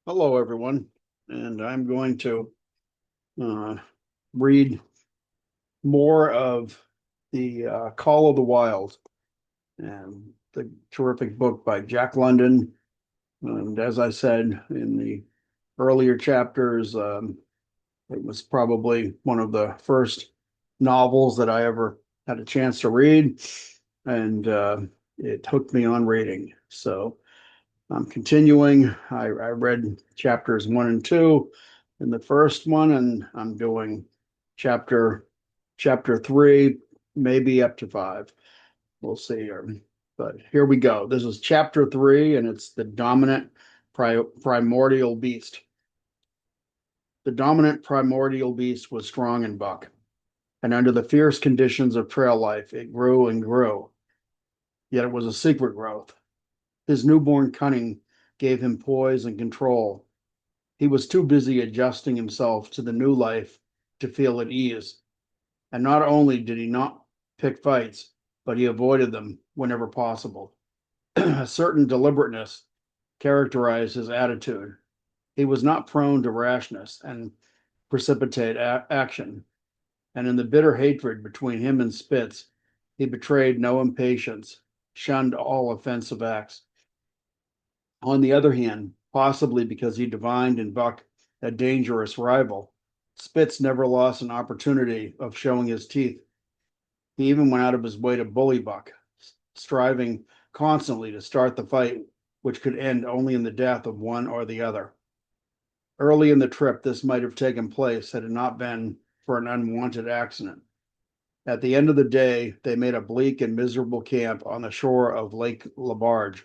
Hello, everyone, and I'm going to uh, read more of the Call of the Wild, and the terrific book by Jack London. And as I said in the earlier chapters, it was probably one of the first novels that I ever had a chance to read, and it hooked me on reading. So I'm continuing. I read chapters 1 and 2 in the first one, and I'm doing chapter chapter 3, maybe up to 5. We'll see. But here we go. This is chapter 3, and it's the dominant primordial beast. The dominant primordial beast was strong in buck, and under the fierce conditions of trail life, it grew and grew. Yet it was a secret growth. His newborn cunning gave him poise and control. He was too busy adjusting himself to the new life to feel at ease. And not only did he not pick fights, but he avoided them whenever possible. A certain deliberateness characterized his attitude. He was not prone to rashness and precipitate action. And in the bitter hatred between him and Spitz, he betrayed no impatience, shunned all offensive acts. On the other hand, possibly because he divined in Buck a dangerous rival, Spitz never lost an opportunity of showing his teeth. He even went out of his way to bully Buck, striving constantly to start the fight, which could end only in the death of one or the other. Early in the trip, this might have taken place had it not been for an unwanted accident. At the end of the day, they made a bleak and miserable camp on the shore of Lake Labarge.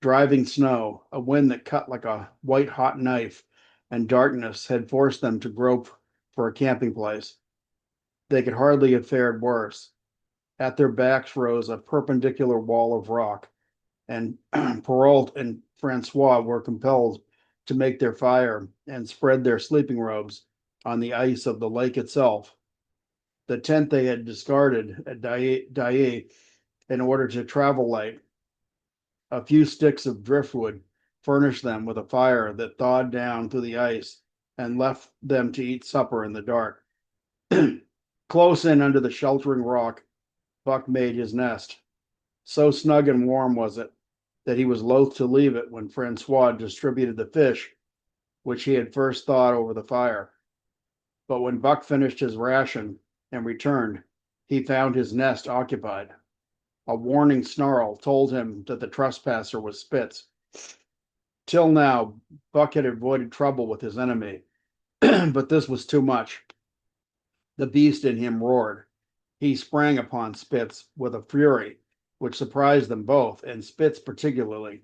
Driving snow, a wind that cut like a white hot knife, and darkness had forced them to grope for a camping place. They could hardly have fared worse. At their backs rose a perpendicular wall of rock, and Perrault and Francois were compelled to make their fire and spread their sleeping robes on the ice of the lake itself. The tent they had discarded at Daae in order to travel light. A few sticks of driftwood furnished them with a fire that thawed down through the ice and left them to eat supper in the dark. Close in under the sheltering rock, Buck made his nest. So snug and warm was it that he was loath to leave it when Francois distributed the fish, which he had first thawed over the fire. But when Buck finished his ration and returned, he found his nest occupied. A warning snarl told him that the trespasser was Spitz. Till now, Buck had avoided trouble with his enemy, but this was too much. The beast in him roared. He sprang upon Spitz with a fury which surprised them both, and Spitz particularly,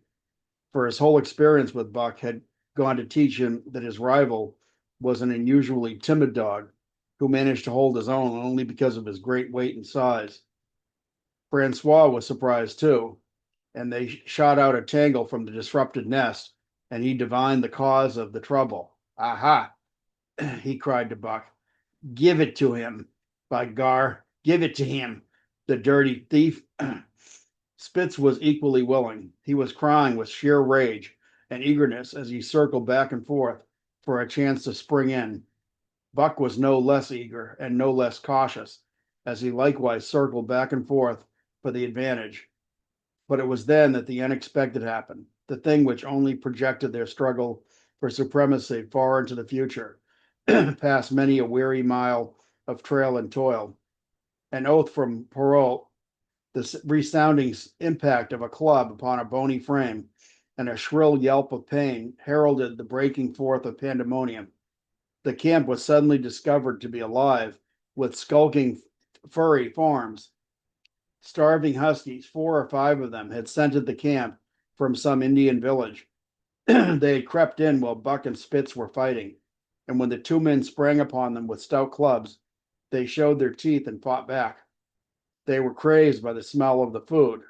for his whole experience with Buck had gone to teach him that his rival was an unusually timid dog who managed to hold his own only because of his great weight and size. Francois was surprised too, and they shot out a tangle from the disrupted nest, and he divined the cause of the trouble. Aha! He cried to Buck. Give it to him, by gar, give it to him, the dirty thief. Spitz was equally willing. He was crying with sheer rage and eagerness as he circled back and forth for a chance to spring in. Buck was no less eager and no less cautious as he likewise circled back and forth for the advantage. But it was then that the unexpected happened, the thing which only projected their struggle for supremacy far into the future, past many a weary mile of trail and toil. An oath from Perrault, the resounding impact of a club upon a bony frame, and a shrill yelp of pain heralded the breaking forth of pandemonium. The camp was suddenly discovered to be alive with skulking furry forms. Starving huskies, 4 or 5 of them, had scented the camp from some Indian village. They had crept in while Buck and Spitz were fighting, and when the two men sprang upon them with stout clubs, they showed their teeth and fought back. They were crazed by the smell of the food.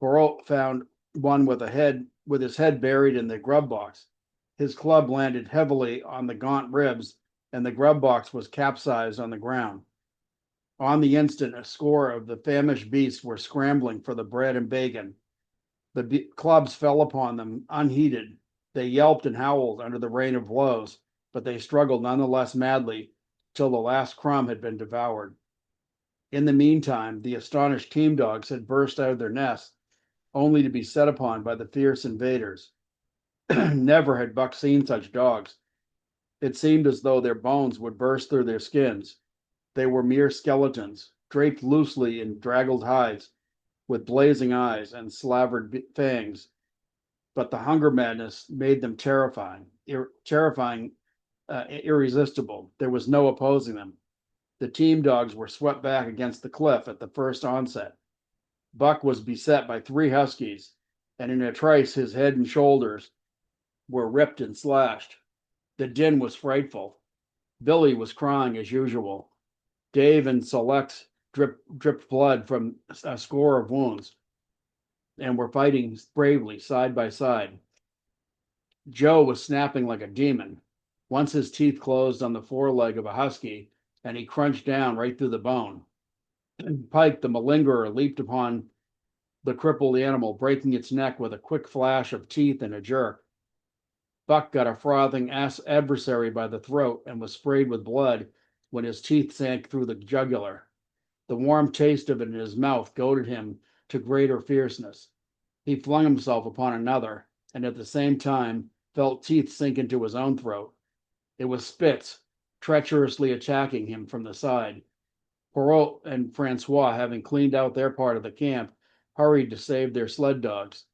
Perrault found one with his head buried in the grub box. His club landed heavily on the gaunt ribs, and the grub box was capsized on the ground. On the instant, a score of the famished beasts were scrambling for the bread and bacon. The clubs fell upon them unheeded, They yelped and howled under the rain of blows, but they struggled nonetheless madly till the last crumb had been devoured. In the meantime, the astonished team dogs had burst out of their nests, only to be set upon by the fierce invaders. Never had Buck seen such dogs. It seemed as though their bones would burst through their skins. They were mere skeletons, draped loosely in draggled hides, with blazing eyes and slavered fangs. But the hunger madness made them irresistible. There was no opposing them. The team dogs were swept back against the cliff at the first onset. Buck was beset by 3 huskies, and in a trice his head and shoulders were ripped and slashed. The din was frightful. Billy was crying as usual. Dave and Select dripped blood from a score of wounds and were fighting bravely side by side. Joe was snapping like a demon. Once his teeth closed on the foreleg of a husky, and he crunched down right through the bone. Pike, the malingerer, leaped upon the crippled animal, breaking its neck with a quick flash of teeth and a jerk. Buck got a frothing adversary by the throat and was sprayed with blood when his teeth sank through the jugular. The warm taste of it in his mouth goaded him to greater fierceness. He flung himself upon another, and at the same time felt teeth sink into his own throat. It was Spitz, treacherously attacking him from the side. Perrault and Francois, having cleaned out their part of the camp, hurried to save their sled dogs.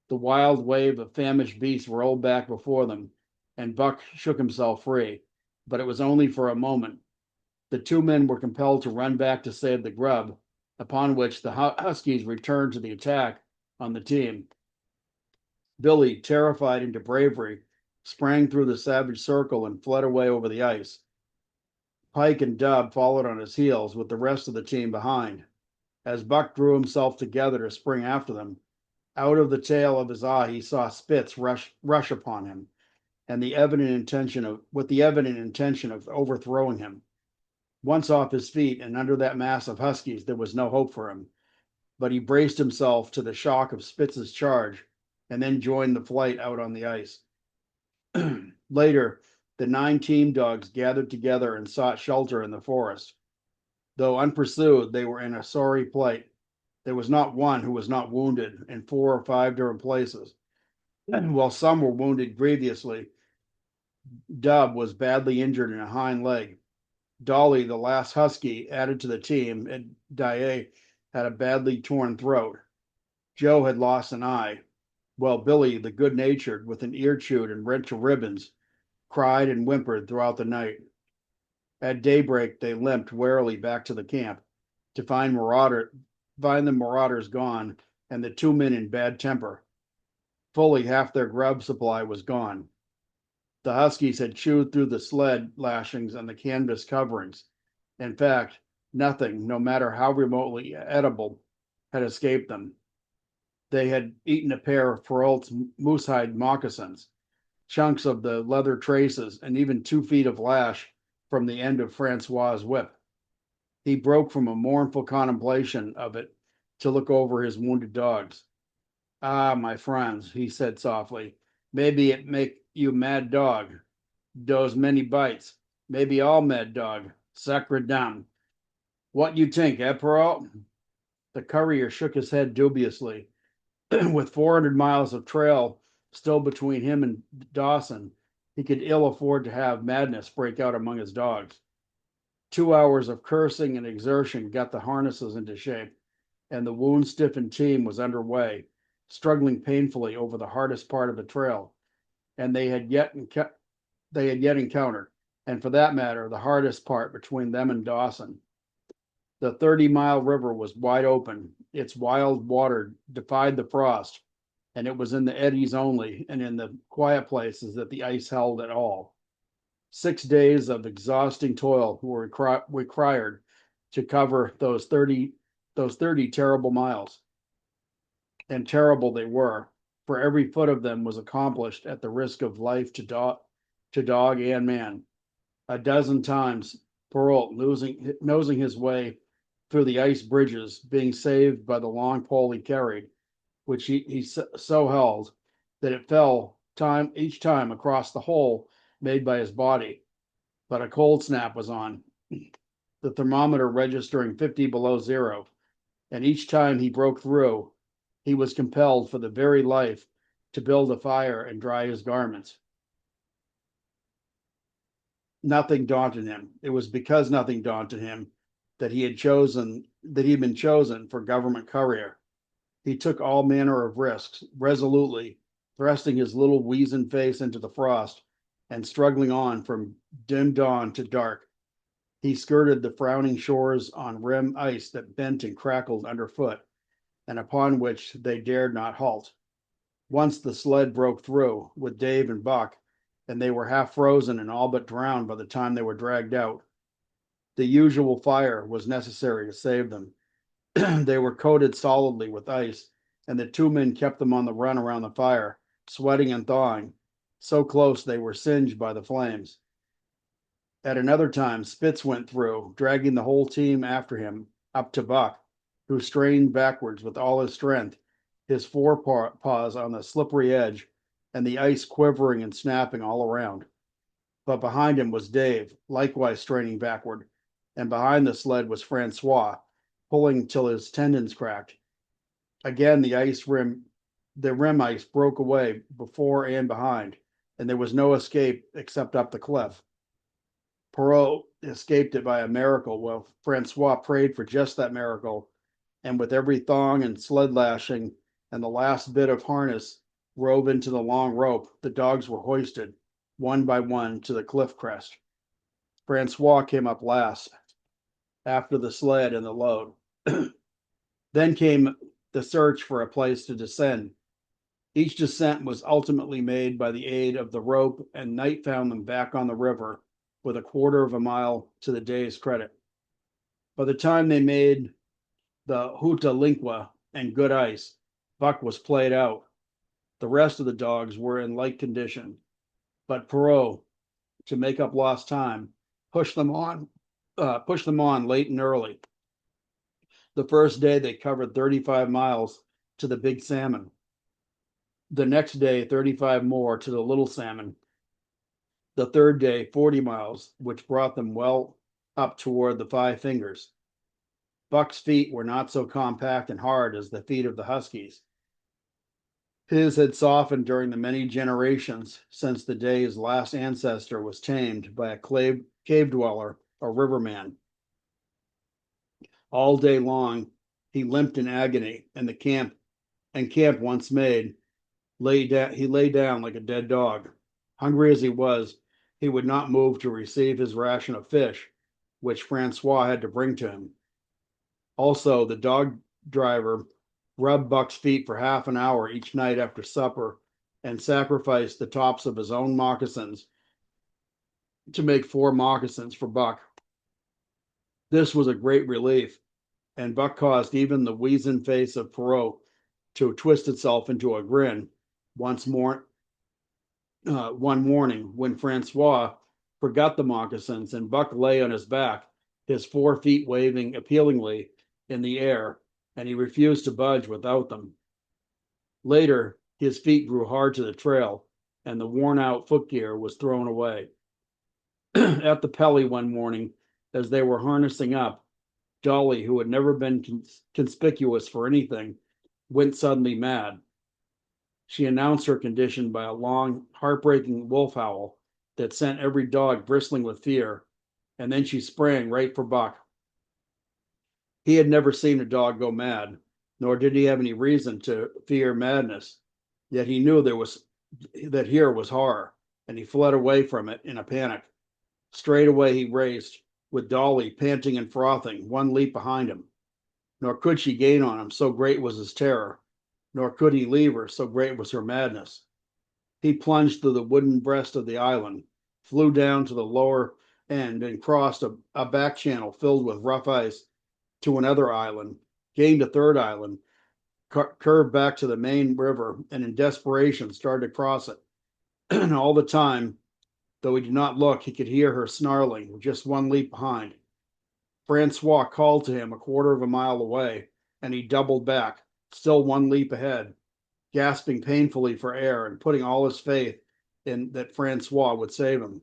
The wild wave of famished beasts rolled back before them, and Buck shook himself free, but it was only for a moment. The 2 men were compelled to run back to save the grub, upon which the huskies returned to the attack on the team. Billy, terrified into bravery, sprang through the savage circle and fled away over the ice. Pike and Dub followed on his heels, with the rest of the team behind. As Buck drew himself together to spring after them, out of the tail of his eye he saw Spitz rush upon him, and with the evident intention of overthrowing him. Once off his feet and under that mass of huskies, there was no hope for him. But he braced himself to the shock of Spitz's charge, and then joined the flight out on the ice. Later, the 9 team dogs gathered together and sought shelter in the forest. Though unpursued, they were in a sorry plight. There was not one who was not wounded in 4 or 5 different places. And while some were wounded grievously, Dub was badly injured in a hind leg. Dolly, the last husky added to the team, and Daae had a badly torn throat. Joe had lost an eye, while Billy, the good-natured, with an ear chewed and rent to ribbons, cried and whimpered throughout the night. At daybreak, they limped warily back to the camp to find the marauders gone and the 2 men in bad temper. Fully half their grub supply was gone. The huskies had chewed through the sled lashings and the canvas coverings. In fact, nothing, no matter how remotely edible, had escaped them. They had eaten a pair of Perrault's moosehide moccasins, chunks of the leather traces, and even 2 feet of lash from the end of Francois's whip. He broke from a mournful contemplation of it to look over his wounded dogs. "Ah, my friends," he said softly, "maybe it make you mad dog. Dose many bites. Maybe all mad dog. Sacre dame. What you think, Perrault?" The courier shook his head dubiously. With 400 miles of trail still between him and Dawson, he could ill afford to have madness break out among his dogs. 2 hours of cursing and exertion got the harnesses into shape, and the wound-stiffened team was under way, struggling painfully over the hardest part of the trail, and they had yet encountered, and for that matter, the hardest part between them and Dawson. The 30-mile river was wide open. Its wild water defied the frost, and it was in the eddies only and in the quiet places that the ice held at all. 6 days of exhausting toil were required to cover those 30 terrible miles. And terrible they were, for every foot of them was accomplished at the risk of life to dog and man. A dozen times, Perrault, nosing his way through the ice bridges, being saved by the long pole he carried, which he so held that it fell each time across the hole made by his body, but a cold snap was on, the thermometer registering 50 below zero, and each time he broke through, he was compelled for the very life to build a fire and dry his garments. Nothing daunted him. It was because nothing daunted him that he'd been chosen for government courier. He took all manner of risks resolutely, thrusting his little weazened face into the frost and struggling on from dim dawn to dark. He skirted the frowning shores on rim ice that bent and crackled underfoot, and upon which they dared not halt. Once the sled broke through with Dave and Buck, and they were half frozen and all but drowned by the time they were dragged out. The usual fire was necessary to save them. They were coated solidly with ice, and the two men kept them on the run around the fire, sweating and thawing, so close they were singed by the flames. At another time, Spitz went through, dragging the whole team after him up to Buck, who strained backwards with all his strength, his forepaws on the slippery edge, and the ice quivering and snapping all around. But behind him was Dave, likewise straining backward, and behind the sled was Francois, pulling till his tendons cracked. Again, the rim ice broke away before and behind, and there was no escape except up the cliff. Perrault escaped it by a miracle, while Francois prayed for just that miracle, and with every thong and sled lashing and the last bit of harness rove into the long rope, the dogs were hoisted, one by one, to the cliff crest. Francois came up last, after the sled and the load. Then came the search for a place to descend. Each descent was ultimately made by the aid of the rope, and night found them back on the river with a quarter of a mile to the day's credit. By the time they made the Hootalinqua and good ice, Buck was played out. The rest of the dogs were in like condition, but Perrault, to make up lost time, pushed them on late and early. The first day they covered 35 miles to the Big Salmon. The next day, 35 more to the Little Salmon. The third day, 40 miles, which brought them well up toward the Five Fingers. Buck's feet were not so compact and hard as the feet of the Huskies. His had softened during the many generations since the day his last ancestor was tamed by a cave dweller or riverman. All day long, he limped in agony, and camp once made, he lay down like a dead dog. Hungry as he was, he would not move to receive his ration of fish, which Francois had to bring to him. Also, the dog driver rubbed Buck's feet for half an hour each night after supper and sacrificed the tops of his own moccasins to make 4 moccasins for Buck. This was a great relief, and Buck caused even the weazened face of Perrault to twist itself into a grin one morning when Francois forgot the moccasins and Buck lay on his back, his 4 feet waving appealingly in the air, and he refused to budge without them. Later, his feet grew hard to the trail, and the worn-out footgear was thrown away. At the Pelly one morning, as they were harnessing up, Dolly, who had never been conspicuous for anything, went suddenly mad. She announced her condition by a long, heartbreaking wolf howl that sent every dog bristling with fear, and then she sprang right for Buck. He had never seen a dog go mad, nor did he have any reason to fear madness. Yet he knew that here was horror, and he fled away from it in a panic. Straight away he raced, with Dolly panting and frothing, one leap behind him. Nor could she gain on him, so great was his terror, nor could he leave her, so great was her madness. He plunged through the wooden breast of the island, flew down to the lower end, and crossed a back channel filled with rough ice to another island, gained a third island, curved back to the main river, and in desperation started to cross it. And all the time, though he did not look, he could hear her snarling, with just one leap behind. Francois called to him a quarter of a mile away, and he doubled back, still one leap ahead. gasping painfully for air and putting all his faith in that Francois would save him.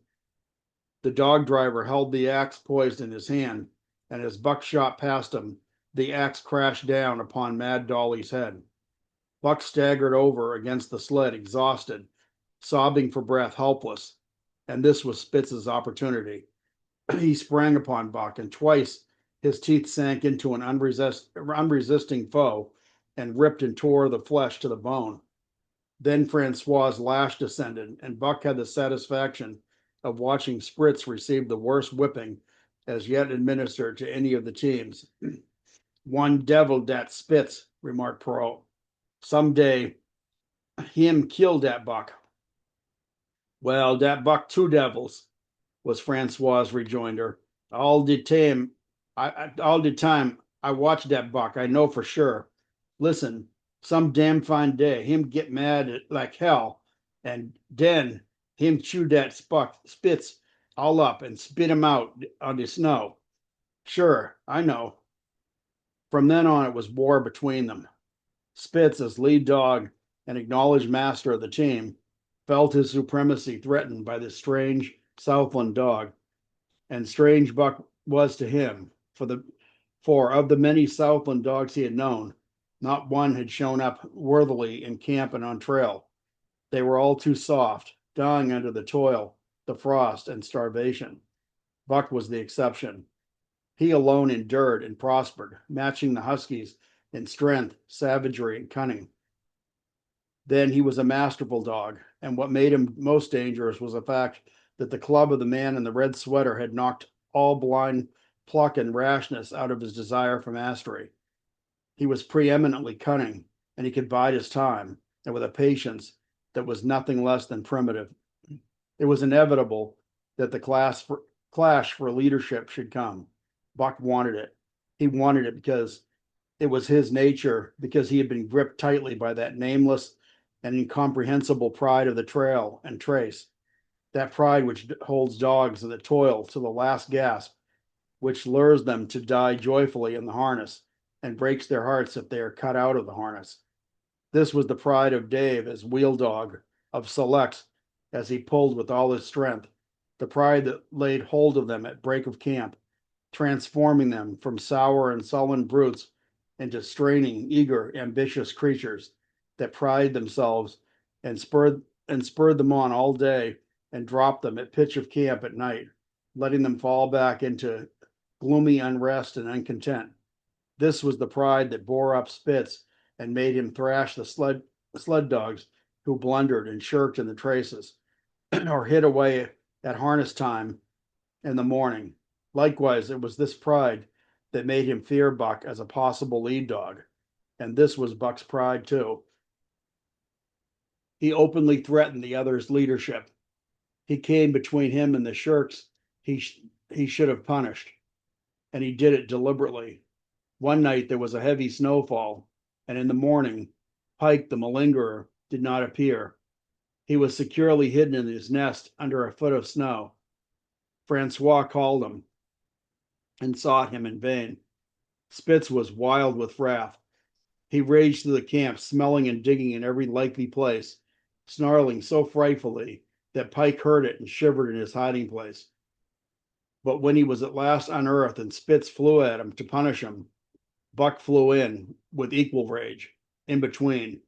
The dog driver held the axe poised in his hand, and as Buck shot past him, the axe crashed down upon Mad Dolly's head. Buck staggered over against the sled, exhausted, sobbing for breath, helpless, and this was Spitz's opportunity. He sprang upon Buck, and twice his teeth sank into an unresisting foe and ripped and tore the flesh to the bone. Then Francois's lash descended, and Buck had the satisfaction of watching Spitz receive the worst whipping as yet administered to any of the teams. One devil dat Spitz, remarked Perrault. Someday him kill dat Buck. Well, dat Buck two devils, was Francois's rejoinder. All the time I watch dat Buck, I know for sure. Listen, some damn fine day, him get mad like hell, and den him chew dat Spitz all up and spit him out on the snow. Sure, I know. From then on, it was war between them. Spitz, as lead dog and acknowledged master of the team, felt his supremacy threatened by this strange Southland dog, and strange Buck was to him, for of the many Southland dogs he had known, not one had shown up worthily in camp and on trail. They were all too soft, dying under the toil, the frost, and starvation. Buck was the exception. He alone endured and prospered, matching the Huskies in strength, savagery, and cunning. Then he was a masterful dog, and what made him most dangerous was the fact that the club of the man in the red sweater had knocked all blind pluck and rashness out of his desire for mastery. He was preeminently cunning, and he could bide his time, and with a patience that was nothing less than primitive. It was inevitable that the clash for leadership should come. Buck wanted it. He wanted it because it was his nature, because he had been gripped tightly by that nameless and incomprehensible pride of the trail and trace, that pride which holds dogs that toil to the last gasp, which lures them to die joyfully in the harness and breaks their hearts if they are cut out of the harness. This was the pride of Dave as wheel dog, of Select as he pulled with all his strength, the pride that laid hold of them at break of camp, transforming them from sour and sullen brutes into straining, eager, ambitious creatures that prided themselves and spurred them on all day and dropped them at pitch of camp at night, letting them fall back into gloomy unrest and uncontent. This was the pride that bore up Spitz and made him thrash the sled dogs who blundered and shirked in the traces or hid away at harness time in the morning. Likewise, it was this pride that made him fear Buck as a possible lead dog, and this was Buck's pride too. He openly threatened the other's leadership. He came between him and the shirks he should have punished, and he did it deliberately. One night there was a heavy snowfall, and in the morning, Pike, the malingerer, did not appear. He was securely hidden in his nest under a foot of snow. Francois called him and sought him in vain. Spitz was wild with wrath. He raged through the camp, smelling and digging in every likely place, snarling so frightfully that Pike heard it and shivered in his hiding place. But when he was at last unearthed and Spitz flew at him to punish him, Buck flew in with equal rage, in between.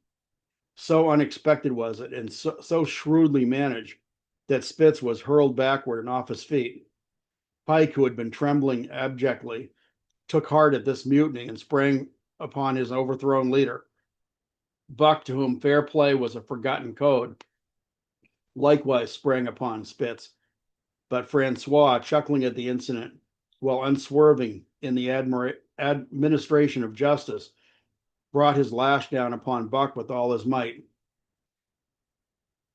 So unexpected was it, and so shrewdly managed, that Spitz was hurled backward and off his feet. Pike, who had been trembling abjectly, took heart at this mutiny and sprang upon his overthrown leader. Buck, to whom fair play was a forgotten code, likewise sprang upon Spitz. But Francois, chuckling at the incident, while unswerving in the administration of justice, brought his lash down upon Buck with all his might.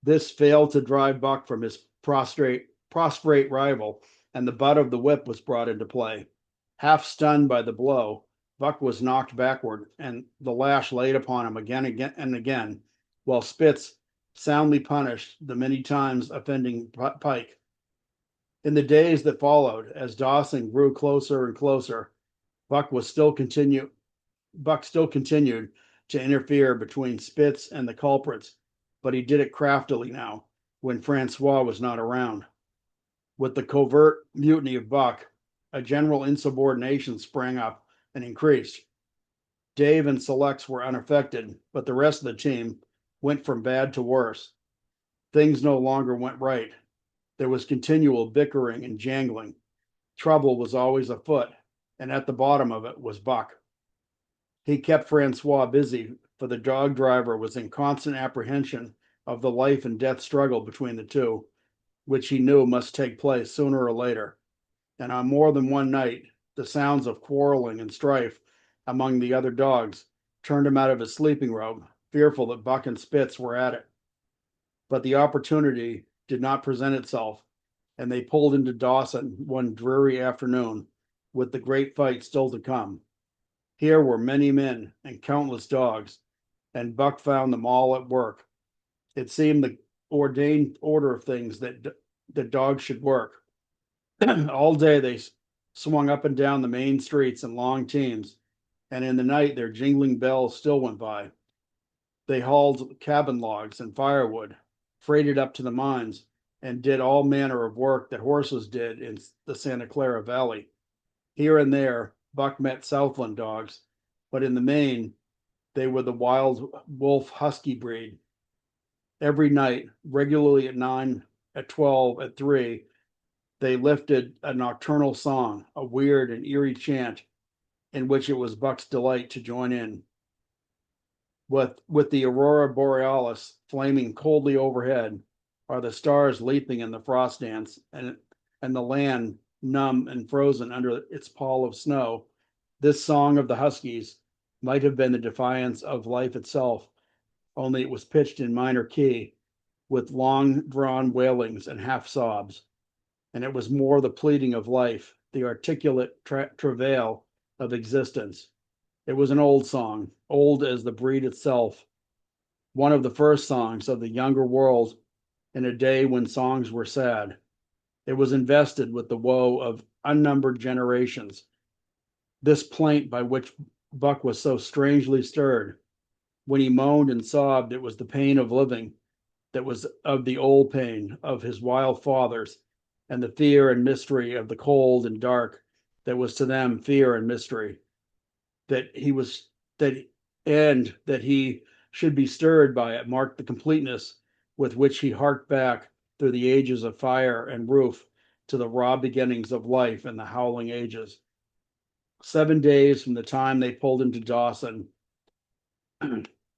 This failed to drive Buck from his prostrate rival, and the butt of the whip was brought into play. Half stunned by the blow, Buck was knocked backward, and the lash laid upon him again and again, while Spitz soundly punished the many times offending Pike. In the days that followed, as Dawson grew closer and closer, Buck still continued to interfere between Spitz and the culprits, but he did it craftily now, when Francois was not around. With the covert mutiny of Buck, a general insubordination sprang up and increased. Dave and Selects were unaffected, but the rest of the team went from bad to worse. Things no longer went right. There was continual bickering and jangling. Trouble was always afoot, and at the bottom of it was Buck. He kept Francois busy, for the dog driver was in constant apprehension of the life and death struggle between the two, which he knew must take place sooner or later. And on more than one night, the sounds of quarreling and strife among the other dogs turned him out of his sleeping robe, fearful that Buck and Spitz were at it. But the opportunity did not present itself, and they pulled into Dawson one dreary afternoon, with the great fight still to come. Here were many men and countless dogs, and Buck found them all at work. It seemed the ordained order of things that the dogs should work. All day they swung up and down the main streets in long teams, and in the night their jingling bells still went by. They hauled cabin logs and firewood, freighted up to the mines, and did all manner of work that horses did in the Santa Clara Valley. Here and there, Buck met Southland dogs, but in the main, they were the wild wolf husky breed. Every night, regularly at 9, at 12, at 3, they lifted a nocturnal song, a weird and eerie chant, in which it was Buck's delight to join in. With the aurora borealis flaming coldly overhead, are the stars leaping in the frost dance, and the land numb and frozen under its pall of snow, this song of the huskies might have been the defiance of life itself, only it was pitched in minor key, with long drawn wailings and half sobs, and it was more the pleading of life, the articulate travail of existence. It was an old song, old as the breed itself, one of the first songs of the younger world in a day when songs were sad. It was invested with the woe of unnumbered generations. This plaint by which Buck was so strangely stirred, when he moaned and sobbed, it was the pain of living that was of the old pain of his wild fathers, and the fear and mystery of the cold and dark that was to them fear and mystery. That he should be stirred by it marked the completeness with which he harked back through the ages of fire and roof to the raw beginnings of life in the howling ages. 7 days from the time they pulled into Dawson,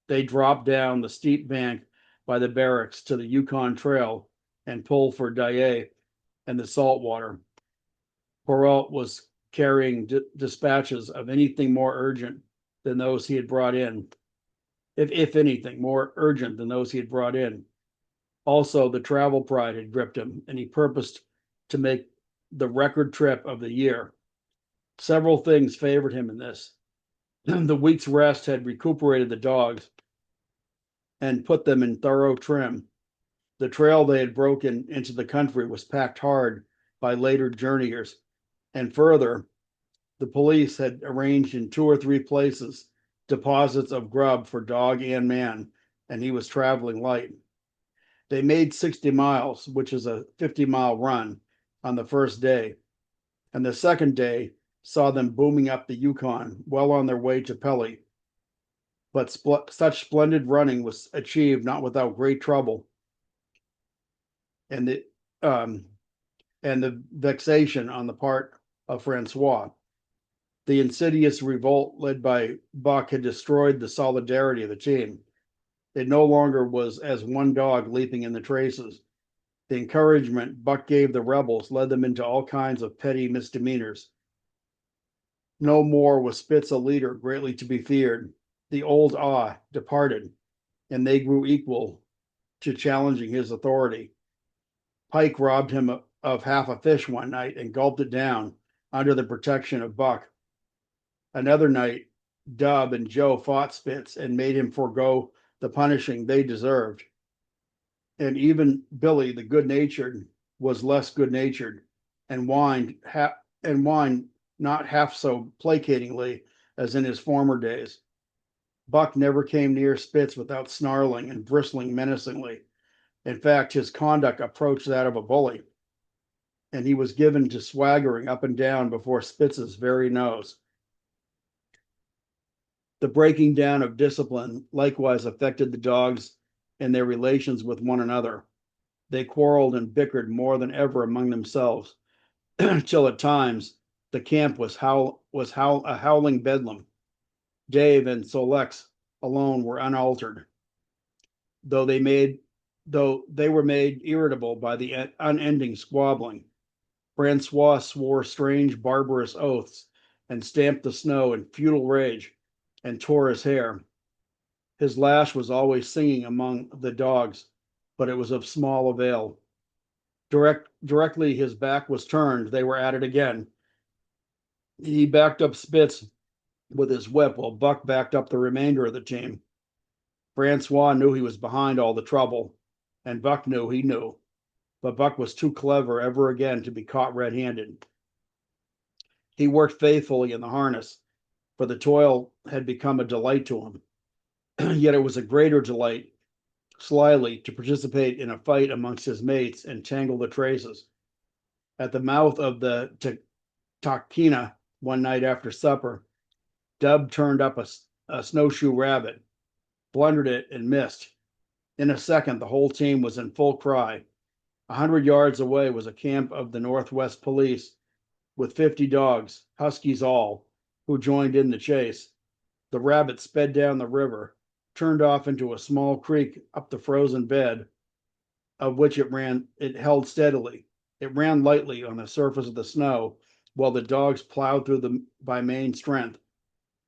they dropped down the steep bank by the barracks to the Yukon Trail and pulled for Dyea and the saltwater. Perrault was carrying dispatches of anything more urgent than those he had brought in, if anything, more urgent than those he had brought in. Also, the travel pride had gripped him, and he purposed to make the record trip of the year. Several things favored him in this. The week's rest had recuperated the dogs and put them in thorough trim. The trail they had broken into the country was packed hard by later journeyers, and further, the police had arranged in 2 or 3 places deposits of grub for dog and man, and he was traveling light. They made 60 miles, which is a 50-mile run, on the first day, and the second day saw them booming up the Yukon, well on their way to Pelly. But such splendid running was achieved not without great trouble, and the vexation on the part of Francois. The insidious revolt led by Buck had destroyed the solidarity of the team. It no longer was as one dog leaping in the traces. The encouragement Buck gave the rebels led them into all kinds of petty misdemeanors. No more was Spitz a leader greatly to be feared. The old awe departed, and they grew equal to challenging his authority. Pike robbed him of half a fish one night and gulped it down under the protection of Buck. Another night, Dub and Joe fought Spitz and made him forego the punishing they deserved. And even Billy, the good-natured, was less good-natured and whined not half so placatingly as in his former days. Buck never came near Spitz without snarling and bristling menacingly. In fact, his conduct approached that of a bully, and he was given to swaggering up and down before Spitz's very nose. The breaking down of discipline likewise affected the dogs in their relations with one another. They quarreled and bickered more than ever among themselves, till at times the camp was a howling bedlam. Dave and Solex alone were unaltered, though they were made irritable by the unending squabbling. Francois swore strange, barbarous oaths and stamped the snow in futile rage and tore his hair. His lash was always singing among the dogs, but it was of small avail. Directly his back was turned, they were at it again. He backed up Spitz with his whip while Buck backed up the remainder of the team. Francois knew he was behind all the trouble, and Buck knew he knew, but Buck was too clever ever again to be caught red-handed. He worked faithfully in the harness, for the toil had become a delight to him. Yet it was a greater delight, slyly, to participate in a fight amongst his mates and tangle the traces. At the mouth of the Tahkeena one night after supper, Dub turned up a snowshoe rabbit, blundered it, and missed. In a second, the whole team was in full cry. 100 yards away was a camp of the Northwest Police with 50 dogs, huskies all, who joined in the chase. The rabbit sped down the river, turned off into a small creek up the frozen bed, of which it held steadily. It ran lightly on the surface of the snow, while the dogs plowed through by main strength.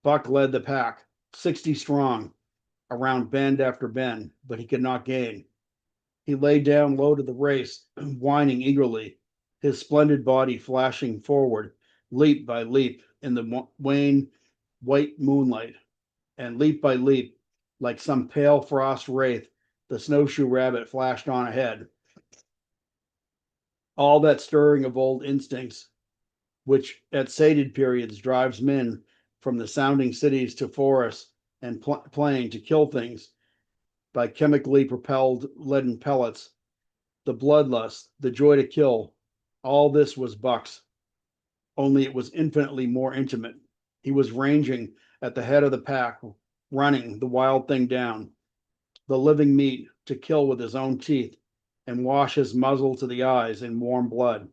Buck led the pack, 60 strong, around bend after bend, but he could not gain. He lay down low to the race, whining eagerly, his splendid body flashing forward, leap by leap, in the wan white moonlight. And leap by leap, like some pale frost wraith, the snowshoe rabbit flashed on ahead. All that stirring of old instincts, which at sated periods drives men from the sounding cities to forests and plain to kill things by chemically propelled leaden pellets, the bloodlust, the joy to kill, all this was Buck's, only it was infinitely more intimate. He was ranging at the head of the pack, running the wild thing down, the living meat to kill with his own teeth and wash his muzzle to the eyes in warm blood.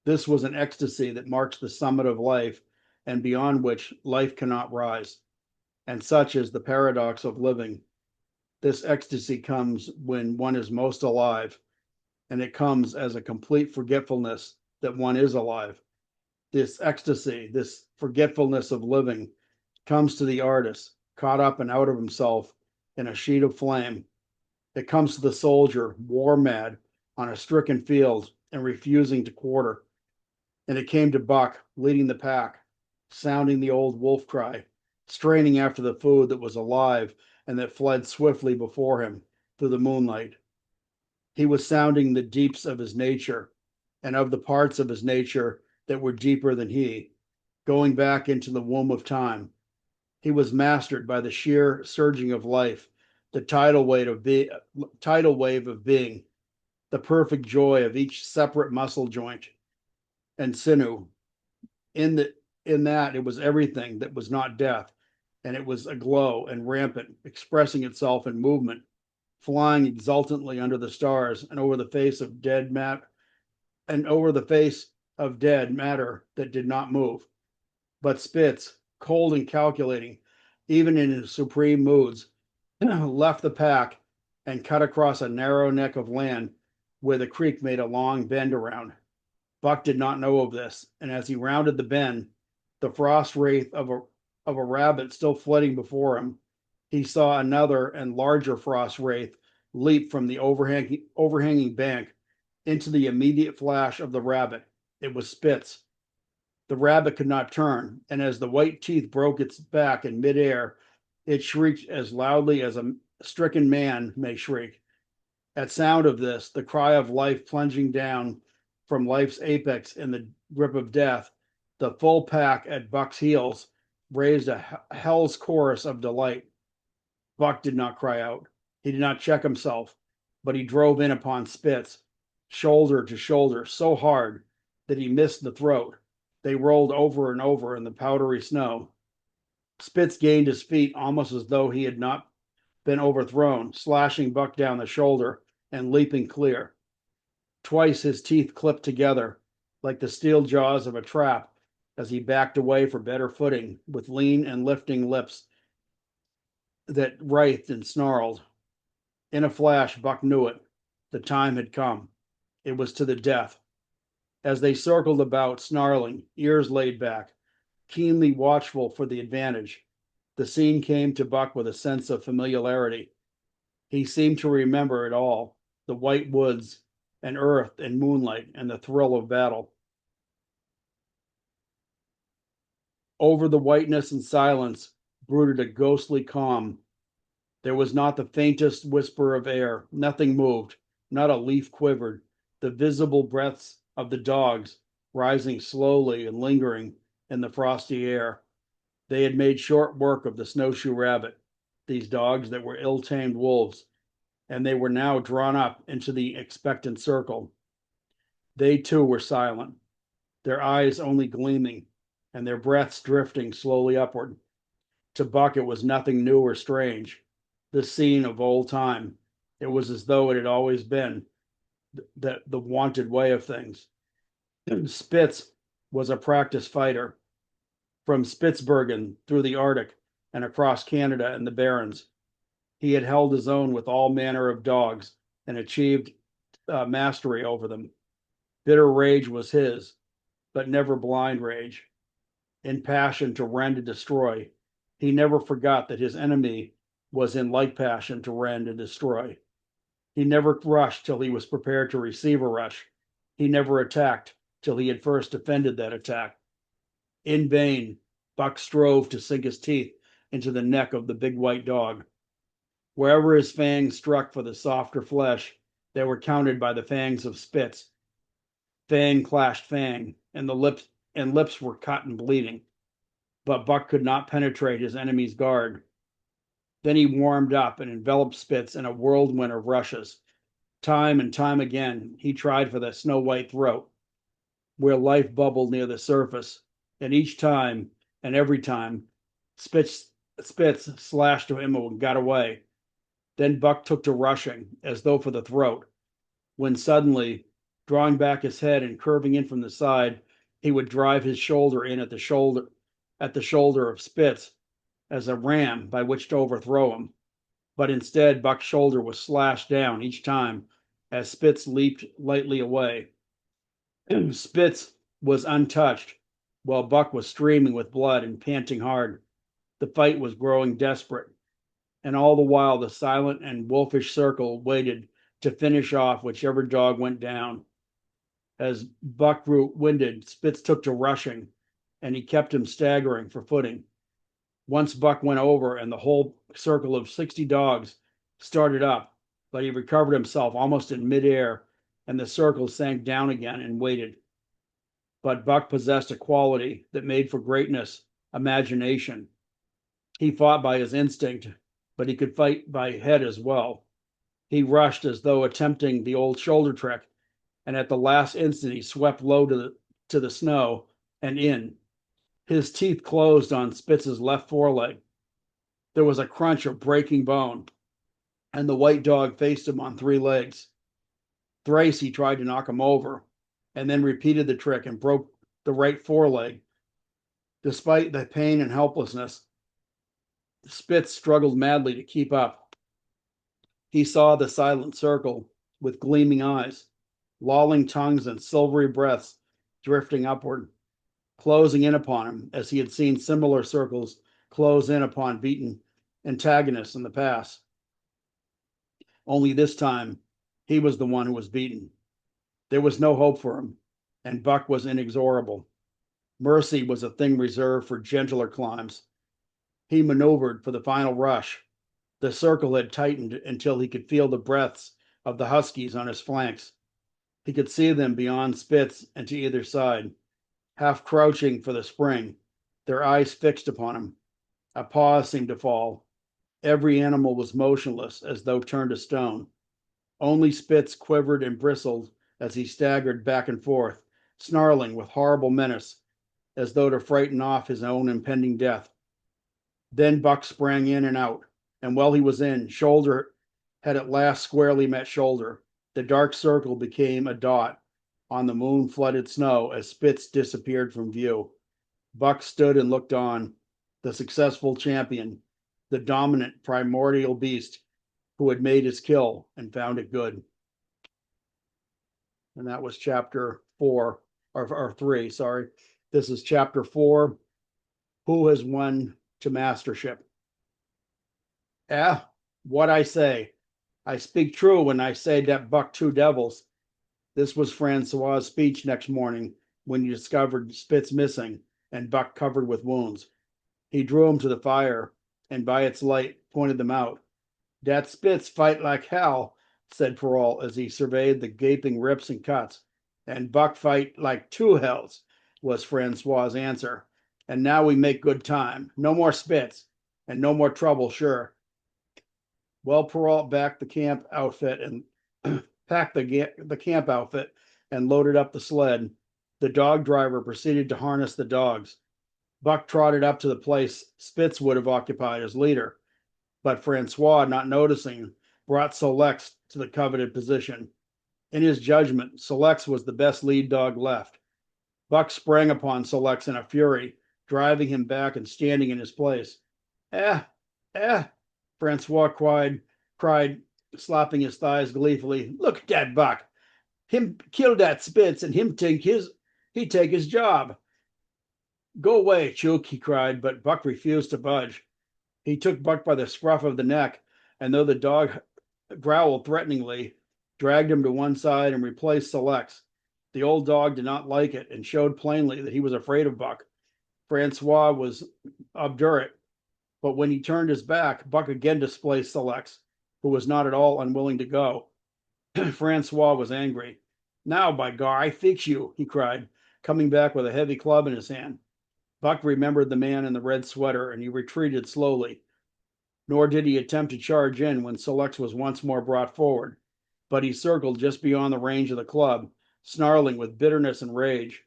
This was an ecstasy that marks the summit of life and beyond which life cannot rise. And such is the paradox of living. This ecstasy comes when one is most alive, and it comes as a complete forgetfulness that one is alive. This ecstasy, this forgetfulness of living, comes to the artist, caught up and out of himself in a sheet of flame. It comes to the soldier, war mad, on a stricken field and refusing to quarter. And it came to Buck, leading the pack, sounding the old wolf cry, straining after the food that was alive and that fled swiftly before him through the moonlight. He was sounding the deeps of his nature and of the parts of his nature that were deeper than he, going back into the womb of time. He was mastered by the sheer surging of life, the tidal wave of being, the perfect joy of each separate muscle joint and sinew. In that it was everything that was not death, and it was aglow and rampant, expressing itself in movement, flying exultantly under the stars and over the face of dead matter that did not move. But Spitz, cold and calculating, even in his supreme moods, left the pack and cut across a narrow neck of land where the creek made a long bend around. Buck did not know of this, and as he rounded the bend, the frost wraith of a rabbit still flitting before him, he saw another and larger frost wraith leap from the overhanging bank into the immediate flash of the rabbit. It was Spitz. The rabbit could not turn, and as the white teeth broke its back in midair, it shrieked as loudly as a stricken man may shriek. At sound of this, the cry of life plunging down from life's apex in the grip of death, the full pack at Buck's heels raised a hell's chorus of delight. Buck did not cry out. He did not check himself, but he drove in upon Spitz, shoulder to shoulder, so hard that he missed the throat. They rolled over and over in the powdery snow. Spitz gained his feet almost as though he had not been overthrown, slashing Buck down the shoulder and leaping clear. Twice his teeth clipped together like the steel jaws of a trap as he backed away for better footing with lean and lifting lips that writhed and snarled. In a flash, Buck knew it. The time had come. It was to the death. As they circled about, snarling, ears laid back, keenly watchful for the advantage, the scene came to Buck with a sense of familiarity. He seemed to remember it all, the white woods and earth and moonlight and the thrill of battle. Over the whiteness and silence brooded a ghostly calm. There was not the faintest whisper of air. Nothing moved. Not a leaf quivered. The visible breaths of the dogs rising slowly and lingering in the frosty air. They had made short work of the snowshoe rabbit, these dogs that were ill-tamed wolves, and they were now drawn up into the expectant circle. They too were silent, their eyes only gleaming, and their breaths drifting slowly upward. To Buck it was nothing new or strange. The scene of old time. It was as though it had always been the wanted way of things. Spitz was a practiced fighter. From Spitzbergen through the Arctic and across Canada and the Barrens, he had held his own with all manner of dogs and achieved mastery over them. Bitter rage was his, but never blind rage. In passion to rend and destroy, he never forgot that his enemy was in like passion to rend and destroy. He never rushed till he was prepared to receive a rush. He never attacked till he had first defended that attack. In vain, Buck strove to sink his teeth into the neck of the big white dog. Wherever his fangs struck for the softer flesh, they were countered by the fangs of Spitz. Fang clashed fang, and lips were cut and bleeding. But Buck could not penetrate his enemy's guard. Then he warmed up and enveloped Spitz in a whirlwind of rushes. Time and time again, he tried for the snow-white throat, where life bubbled near the surface, and each time, and every time, Spitz slashed to him and got away. Then Buck took to rushing, as though for the throat, when suddenly, drawing back his head and curving in from the side, he would drive his shoulder in at the shoulder of Spitz as a ram by which to overthrow him. But instead, Buck's shoulder was slashed down each time as Spitz leaped lightly away. Spitz was untouched, while Buck was streaming with blood and panting hard. The fight was growing desperate, and all the while the silent and wolfish circle waited to finish off whichever dog went down. As Buck grew winded, Spitz took to rushing, and he kept him staggering for footing. Once Buck went over, and the whole circle of 60 dogs started up, but he recovered himself almost in midair, and the circle sank down again and waited. But Buck possessed a quality that made for greatness, imagination. He fought by his instinct, but he could fight by head as well. He rushed as though attempting the old shoulder trick, and at the last instant he swept low to the snow and in. His teeth closed on Spitz's left foreleg. There was a crunch of breaking bone, and the white dog faced him on 3 legs. Thrice he tried to knock him over, and then repeated the trick and broke the right foreleg. Despite the pain and helplessness, Spitz struggled madly to keep up. He saw the silent circle with gleaming eyes, lolling tongues and silvery breaths drifting upward, closing in upon him as he had seen similar circles close in upon beaten antagonists in the past. Only this time, he was the one who was beaten. There was no hope for him, and Buck was inexorable. Mercy was a thing reserved for gentler climbs. He maneuvered for the final rush. The circle had tightened until he could feel the breaths of the huskies on his flanks. He could see them beyond Spitz and to either side, half crouching for the spring, their eyes fixed upon him. A pause seemed to fall. Every animal was motionless, as though turned to stone. Only Spitz quivered and bristled as he staggered back and forth, snarling with horrible menace, as though to frighten off his own impending death. Then Buck sprang in and out, and while he was in, shoulder had at last squarely met shoulder. The dark circle became a dot on the moon-flooded snow as Spitz disappeared from view. Buck stood and looked on, the successful champion, the dominant primordial beast who had made his kill and found it good. And that was chapter 4, or 3, sorry. This is chapter 4, Who Has Won to Mastership. What I say. I speak true when I say that Buck two devils. This was Francois' speech next morning when he discovered Spitz missing and Buck covered with wounds. He drew him to the fire and by its light pointed them out. "Dat Spitz fight like hell," said Perrault as he surveyed the gaping rips and cuts. "And Buck fight like two hells," was Francois' answer. "And now we make good time. No more Spitz, and no more trouble, sure." Well, Perrault backed the camp outfit and packed the camp outfit and loaded up the sled. The dog driver proceeded to harness the dogs. Buck trotted up to the place Spitz would have occupied as leader, but Francois, not noticing, brought Solex to the coveted position. In his judgment, Solex was the best lead dog left. Buck sprang upon Solex in a fury, driving him back and standing in his place. Eh, Francois cried, slapping his thighs gleefully. "Look at that Buck. Him kill that Spitz and him take his job." "Go away, Chook," he cried, but Buck refused to budge. He took Buck by the scruff of the neck, and though the dog growled threateningly, dragged him to one side and replaced Solex. The old dog did not like it and showed plainly that he was afraid of Buck. Francois was obdurate, but when he turned his back, Buck again displaced Solex, who was not at all unwilling to go. Francois was angry. "Now, by gar, I fix you," he cried, coming back with a heavy club in his hand. Buck remembered the man in the red sweater, and he retreated slowly. Nor did he attempt to charge in when Solex was once more brought forward, but he circled just beyond the range of the club, snarling with bitterness and rage.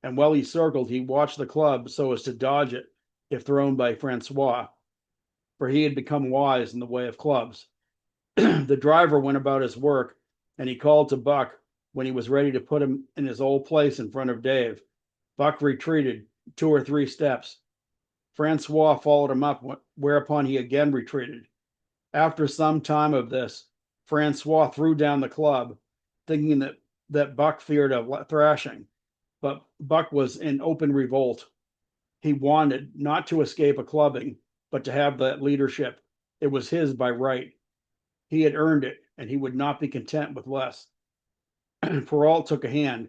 And while he circled, he watched the club so as to dodge it if thrown by Francois, for he had become wise in the way of clubs. The driver went about his work, and he called to Buck when he was ready to put him in his old place in front of Dave. Buck retreated 2 or 3 steps. Francois followed him up, whereupon he again retreated. After some time of this, Francois threw down the club, thinking that Buck feared a thrashing, but Buck was in open revolt. He wanted not to escape a clubbing, but to have that leadership. It was his by right. He had earned it, and he would not be content with less. Perrault took a hand.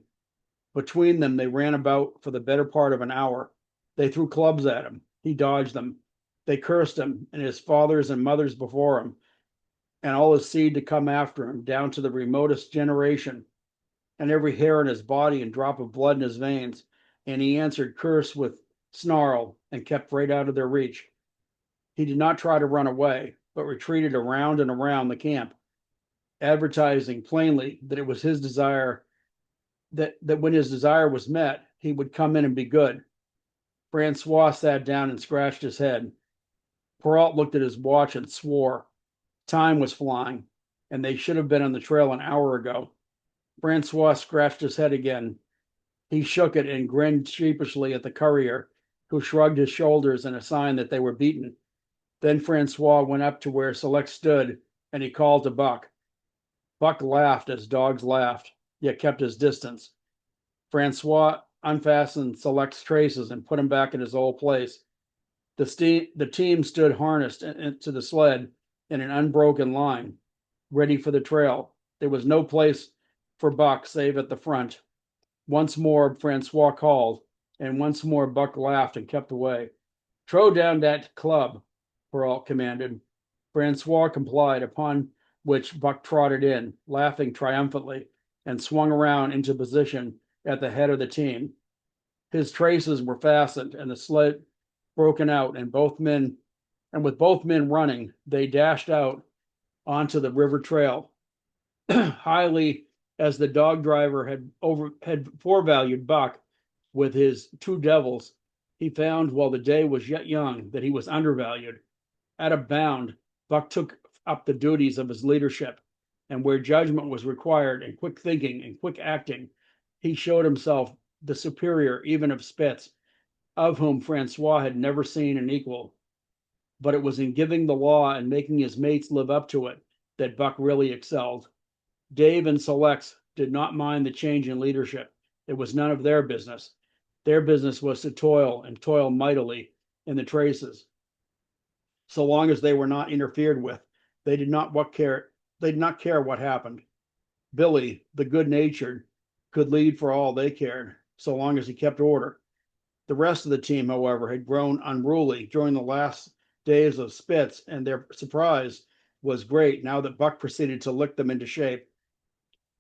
Between them, they ran about for the better part of an hour. They threw clubs at him. He dodged them. They cursed him and his fathers and mothers before him, and all his seed to come after him, down to the remotest generation, and every hair in his body and drop of blood in his veins. And he answered curse with snarl and kept right out of their reach. He did not try to run away, but retreated around and around the camp, advertising plainly that it was his desire that when his desire was met, he would come in and be good. Francois sat down and scratched his head. Perrault looked at his watch and swore. Time was flying, and they should have been on the trail an hour ago. Francois scratched his head again. He shook it and grinned sheepishly at the courier, who shrugged his shoulders in a sign that they were beaten. Then Francois went up to where Solex stood, and he called to Buck. Buck laughed as dogs laughed, yet kept his distance. Francois unfastened Solex's traces and put him back in his old place. The team stood harnessed to the sled in an unbroken line, ready for the trail. There was no place for Buck save at the front. Once more Francois called, and once more Buck laughed and kept away. "Throw down that club," Perrault commanded. Francois complied, upon which Buck trotted in, laughing triumphantly, and swung around into position at the head of the team. His traces were fastened and the sled broken out, and both men and with both men running, they dashed out onto the river trail. Highly as the dog driver had forevalued Buck with his two devils, he found while the day was yet young that he was undervalued. At a bound, Buck took up the duties of his leadership, and where judgment was required and quick thinking and quick acting, he showed himself the superior even of Spitz, of whom Francois had never seen an equal. But it was in giving the law and making his mates live up to it that Buck really excelled. Dave and Selects did not mind the change in leadership. It was none of their business. Their business was to toil and toil mightily in the traces. So long as they were not interfered with, they did not care what happened. Billy, the good-natured, could lead for all they cared, so long as he kept order. The rest of the team, however, had grown unruly during the last days of Spitz, and their surprise was great now that Buck proceeded to lick them into shape.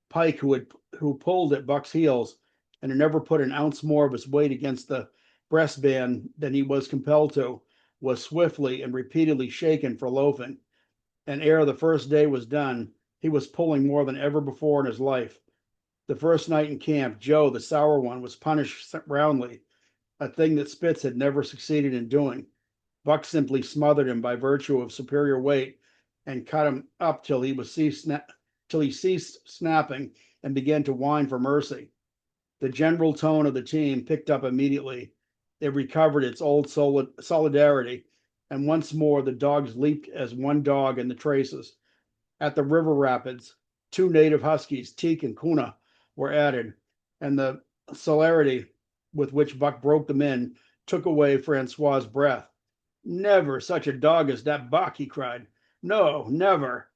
Pike, who pulled at Buck's heels and had never put an ounce more of his weight against the breastband than he was compelled to, was swiftly and repeatedly shaken for loafing, and ere the first day was done, he was pulling more than ever before in his life. The first night in camp, Joe, the sour one, was punished roundly, a thing that Spitz had never succeeded in doing. Buck simply smothered him by virtue of superior weight and cut him up till he ceased snapping and began to whine for mercy. The general tone of the team picked up immediately. It recovered its old solidarity, and once more the dogs leaped as one dog in the traces. At the river rapids, two native huskies, Teak and Kuna, were added, and the celerity with which Buck broke them in took away Francois's breath. "Never such a dog as that Buck," he cried. "No, never.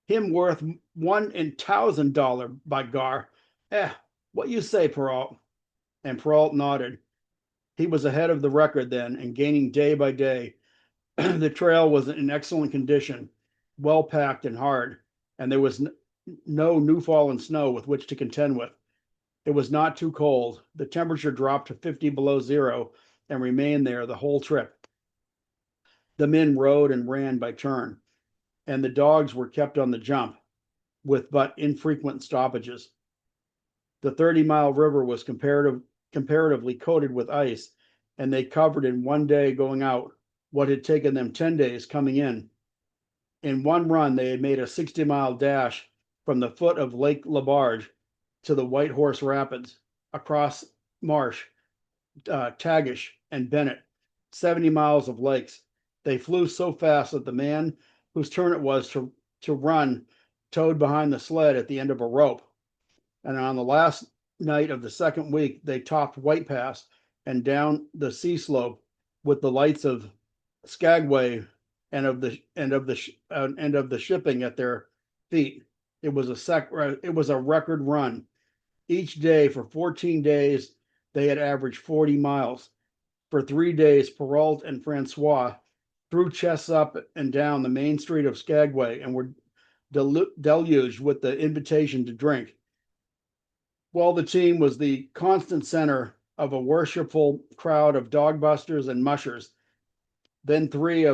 Him worth $1,000, by gar. What you say, Perrault?" And Perrault nodded. He was ahead of the record then, and gaining day by day. The trail was in excellent condition, well packed and hard, and there was no new fallen snow with which to contend with. It was not too cold. The temperature dropped to 50 below zero and remained there the whole trip. The men rode and ran by turn, and the dogs were kept on the jump, with but infrequent stoppages. The 30-mile river was comparatively coated with ice, and they covered in one day going out what had taken them 10 days coming in. In one run, they had made a 60-mile dash from the foot of Lake Labarge to the White Horse Rapids, across Marsh, Tagish, and Bennett, 70 miles of lakes. They flew so fast that the man whose turn it was to run towed behind the sled at the end of a rope. And on the last night of the second week, they topped White Pass and down the sea slope with the lights of Skagway and of the shipping at their feet. It was a record run. Each day for 14 days, they had averaged 40 miles. For 3 days, Perrault and Francois threw chests up and down the main street of Skagway and were deluged with the invitation to drink. While the team was the constant center of a worshipful crowd of dogbusters and mushers, then 3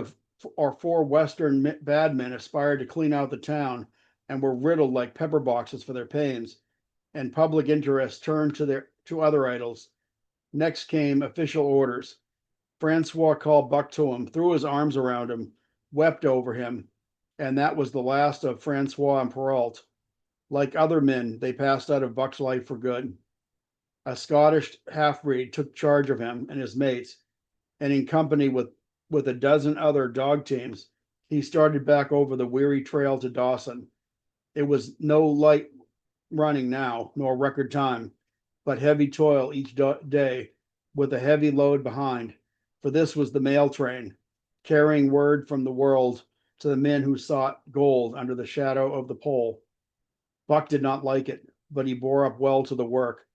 or 4 Western badmen aspired to clean out the town and were riddled like pepper boxes for their pains, and public interest turned to other idols. Next came official orders. Francois called Buck to him, threw his arms around him, wept over him, and that was the last of Francois and Perrault. Like other men, they passed out of Buck's life for good. A Scottish half-breed took charge of him and his mates, and in company with a dozen other dog teams, he started back over the weary trail to Dawson. It was no light running now, nor record time, but heavy toil each day, with a heavy load behind, for this was the mail train, carrying word from the world to the men who sought gold under the shadow of the pole. Buck did not like it, but he bore up well to the work,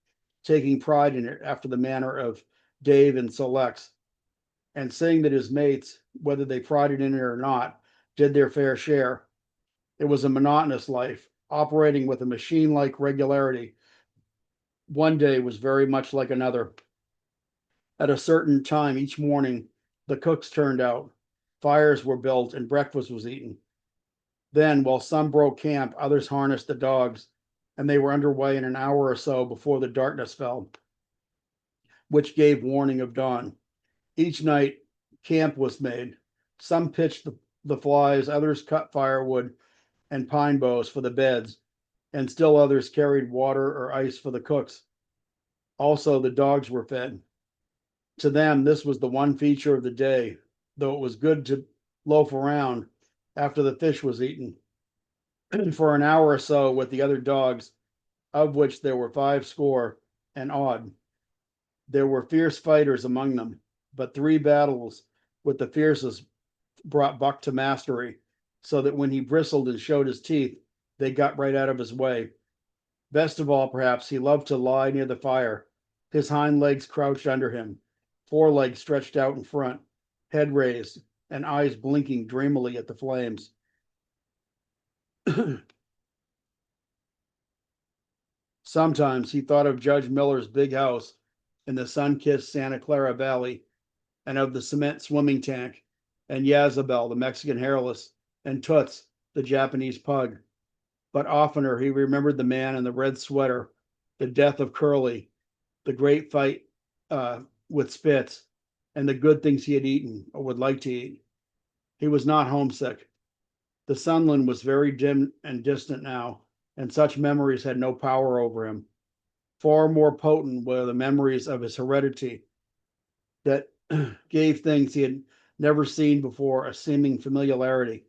taking pride in it after the manner of Dave and Selects, and seeing that his mates, whether they prided in it or not, did their fair share. It was a monotonous life, operating with a machine-like regularity. One day was very much like another. At a certain time each morning, the cooks turned out. Fires were built and breakfast was eaten. Then, while some broke camp, others harnessed the dogs, and they were underway in an hour or so before the darkness fell, which gave warning of dawn. Each night, camp was made. Some pitched the flies, others cut firewood and pine boughs for the beds, and still others carried water or ice for the cooks. Also, the dogs were fed. To them, this was the one feature of the day, though it was good to loaf around after the fish was eaten for an hour or so with the other dogs, of which there were 5 score and odd. There were fierce fighters among them, but 3 battles with the fiercest brought Buck to mastery, so that when he bristled and showed his teeth, they got right out of his way. Best of all, perhaps, he loved to lie near the fire, his hind legs crouched under him, forelegs stretched out in front, head raised, and eyes blinking dreamily at the flames. Sometimes he thought of Judge Miller's big house in the sun-kissed Santa Clara Valley, and of the cement swimming tank, and Yazabel, the Mexican hairless, and Toots, the Japanese pug. But oftener he remembered the man in the red sweater, the death of Curly, the great fight with Spitz, and the good things he had eaten or would like to eat. He was not homesick. The Sunland was very dim and distant now, and such memories had no power over him. Far more potent were the memories of his heredity that gave things he had never seen before a seeming familiarity.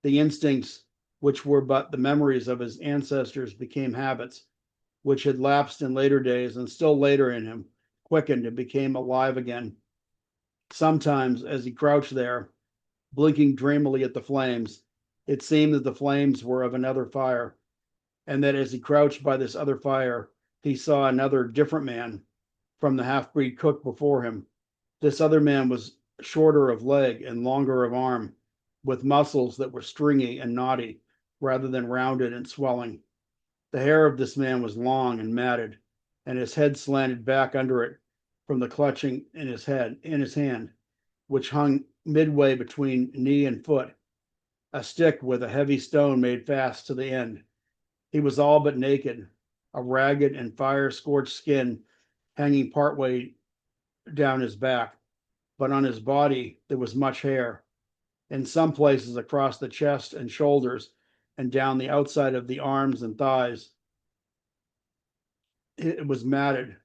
The instincts which were but the memories of his ancestors became habits, which had lapsed in later days and still later in him, quickened and became alive again. Sometimes, as he crouched there, blinking dreamily at the flames, it seemed that the flames were of another fire, and that as he crouched by this other fire, he saw another different man from the half-breed cook before him. This other man was shorter of leg and longer of arm, with muscles that were stringy and knotty rather than rounded and swelling. The hair of this man was long and matted, and his head slanted back under it from the clutching in his hand, which hung midway between knee and foot, a stick with a heavy stone made fast to the end. He was all but naked, a ragged and fire-scorched skin hanging partway down his back, but on his body there was much hair. In some places across the chest and shoulders and down the outside of the arms and thighs, it was matted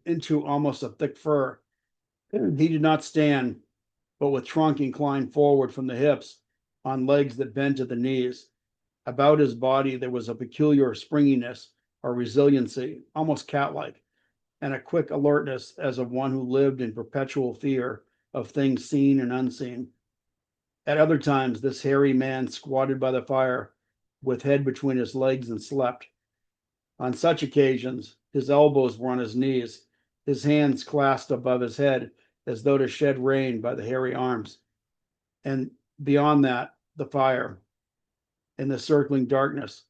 into almost a thick fur. He did not stand, but with trunk inclined forward from the hips on legs that bent to the knees. About his body there was a peculiar springiness or resiliency, almost cat-like, and a quick alertness as of one who lived in perpetual fear of things seen and unseen. At other times, this hairy man squatted by the fire with head between his legs and slept. On such occasions, his elbows were on his knees, his hands clasped above his head as though to shed rain by the hairy arms. And beyond that, the fire. In the circling darkness,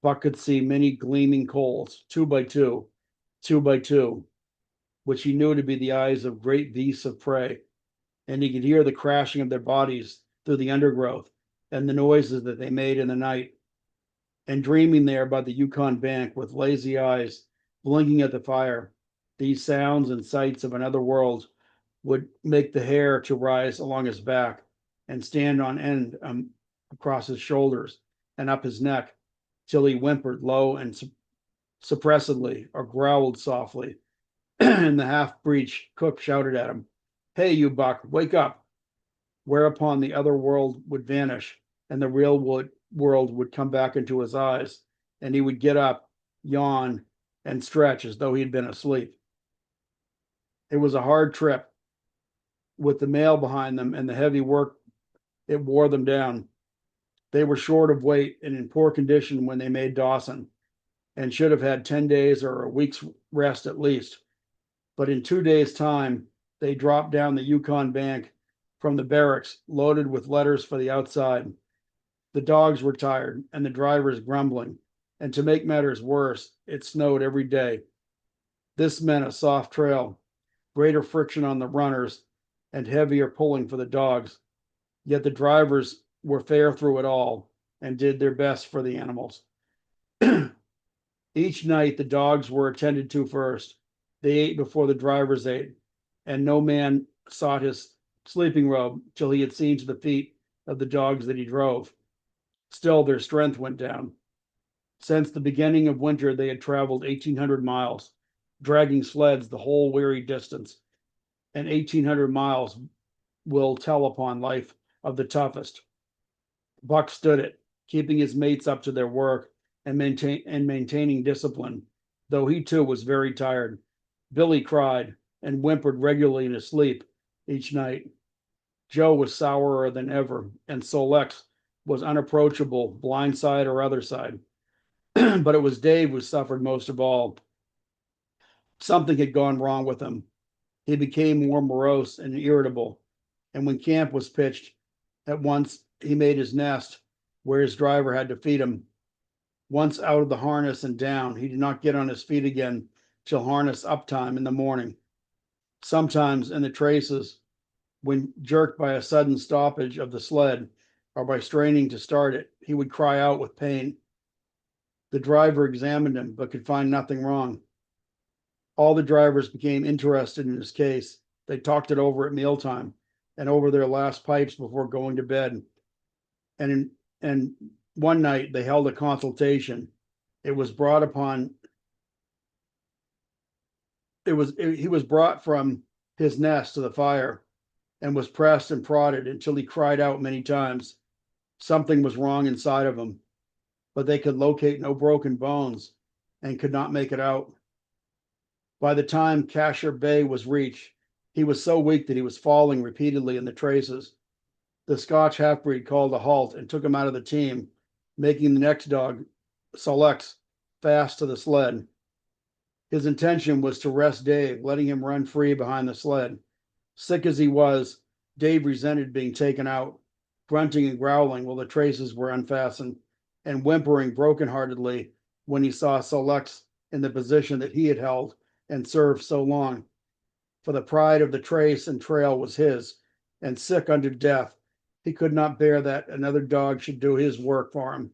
Buck could see many gleaming coals, 2 by 2, 2 by 2, which he knew to be the eyes of great beasts of prey, and he could hear the crashing of their bodies through the undergrowth and the noises that they made in the night. And dreaming there by the Yukon bank with lazy eyes blinking at the fire, these sounds and sights of another world would make the hair to rise along his back and stand on end across his shoulders and up his neck till he whimpered low and suppressedly or growled softly. And the half-breed cook shouted at him, "Hey, you Buck, wake up!" Whereupon the other world would vanish and the real world would come back into his eyes, and he would get up, yawn, and stretch as though he'd been asleep. It was a hard trip, with the mail behind them and the heavy work. It wore them down. They were short of weight and in poor condition when they made Dawson, and should have had 10 days or a week's rest at least. But in 2 days' time, they dropped down the Yukon bank from the barracks, loaded with letters for the outside. The dogs were tired, and the drivers grumbling, and to make matters worse, it snowed every day. This meant a soft trail, greater friction on the runners, and heavier pulling for the dogs. Yet the drivers were fair through it all and did their best for the animals. Each night the dogs were attended to first. They ate before the drivers ate, and no man sought his sleeping robe till he had seen to the feet of the dogs that he drove. Still, their strength went down. Since the beginning of winter, they had traveled 1,800 miles, dragging sleds the whole weary distance. And 1,800 miles will tell upon life of the toughest. Buck stood it, keeping his mates up to their work and maintaining discipline, though he too was very tired. Billy cried and whimpered regularly in his sleep each night. Joe was sourer than ever, and Sol-leks was unapproachable, blind side or other side. But it was Dave who suffered most of all. Something had gone wrong with him. He became more morose and irritable, and when camp was pitched, at once he made his nest where his driver had to feed him. Once out of the harness and down, he did not get on his feet again till harness up time in the morning. Sometimes in the traces, when jerked by a sudden stoppage of the sled or by straining to start it, he would cry out with pain. The driver examined him, but could find nothing wrong. All the drivers became interested in his case. They talked it over at mealtime and over their last pipes before going to bed. And one night they held a consultation. He was brought from his nest to the fire and was pressed and prodded until he cried out many times. Something was wrong inside of him, but they could locate no broken bones and could not make it out. By the time Casher Bay was reached, he was so weak that he was falling repeatedly in the traces. The Scotch half-breed called a halt and took him out of the team, making the next dog, Sol-leks, fast to the sled. His intention was to rest Dave, letting him run free behind the sled. Sick as he was, Dave resented being taken out, grunting and growling while the traces were unfastened, and whimpering brokenheartedly when he saw Sol-leks in the position that he had held and served so long. For the pride of the trace and trail was his, and sick unto death, he could not bear that another dog should do his work for him.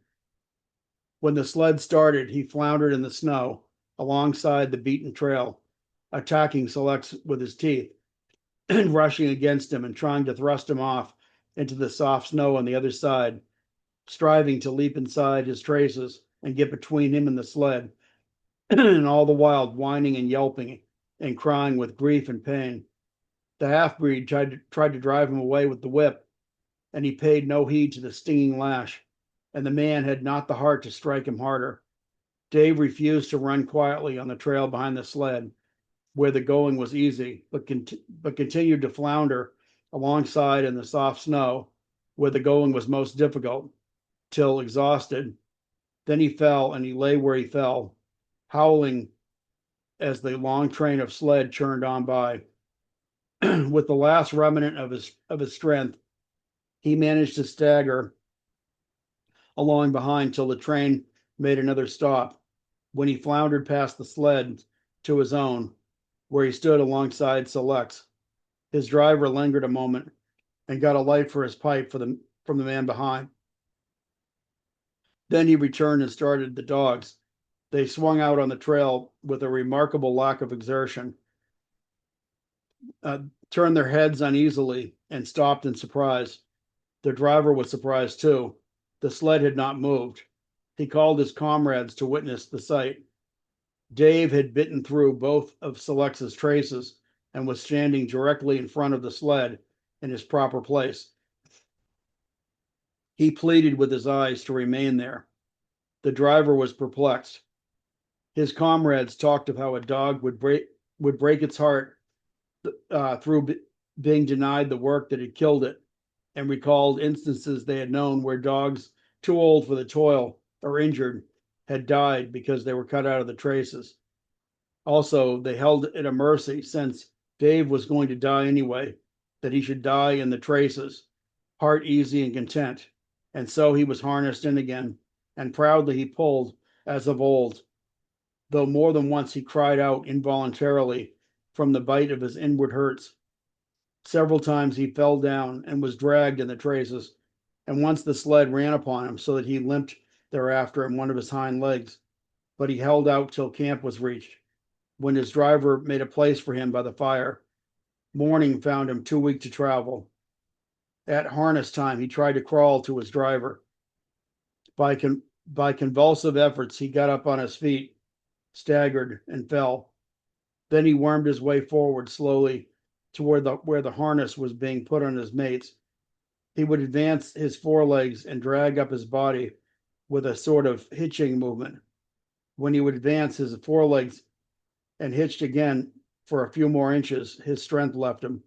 When the sled started, he floundered in the snow alongside the beaten trail, attacking Sol-leks with his teeth and rushing against him and trying to thrust him off into the soft snow on the other side, striving to leap inside his traces and get between him and the sled, and all the while whining and yelping and crying with grief and pain. The half-breed tried to drive him away with the whip, and he paid no heed to the stinging lash, and the man had not the heart to strike him harder. Dave refused to run quietly on the trail behind the sled, where the going was easy, but continued to flounder alongside in the soft snow, where the going was most difficult, till exhausted. Then he fell, and he lay where he fell, howling as the long train of sled churned on by. With the last remnant of his strength, he managed to stagger along behind till the train made another stop, when he floundered past the sled to his own, where he stood alongside Sol-leks. His driver lingered a moment and got a light for his pipe from the man behind. Then he returned and started the dogs. They swung out on the trail with a remarkable lack of exertion, turned their heads uneasily, and stopped in surprise. The driver was surprised too. The sled had not moved. He called his comrades to witness the sight. Dave had bitten through both of Sol-leks's traces and was standing directly in front of the sled in his proper place. He pleaded with his eyes to remain there. The driver was perplexed. His comrades talked of how a dog would break its heart through being denied the work that had killed it, and recalled instances they had known where dogs too old for the toil or injured had died because they were cut out of the traces. Also, they held it a mercy, since Dave was going to die anyway, that he should die in the traces, heart easy and content. And so he was harnessed in again, and proudly he pulled as of old, though more than once he cried out involuntarily from the bite of his inward hurts. Several times he fell down and was dragged in the traces, and once the sled ran upon him so that he limped thereafter in one of his hind legs. But he held out till camp was reached, when his driver made a place for him by the fire. Morning found him too weak to travel. At harness time, he tried to crawl to his driver. By convulsive efforts, he got up on his feet, staggered, and fell. Then he wormed his way forward slowly toward where the harness was being put on his mates. He would advance his forelegs and drag up his body with a sort of hitching movement. When he would advance his forelegs and hitched again for a few more inches, his strength left him.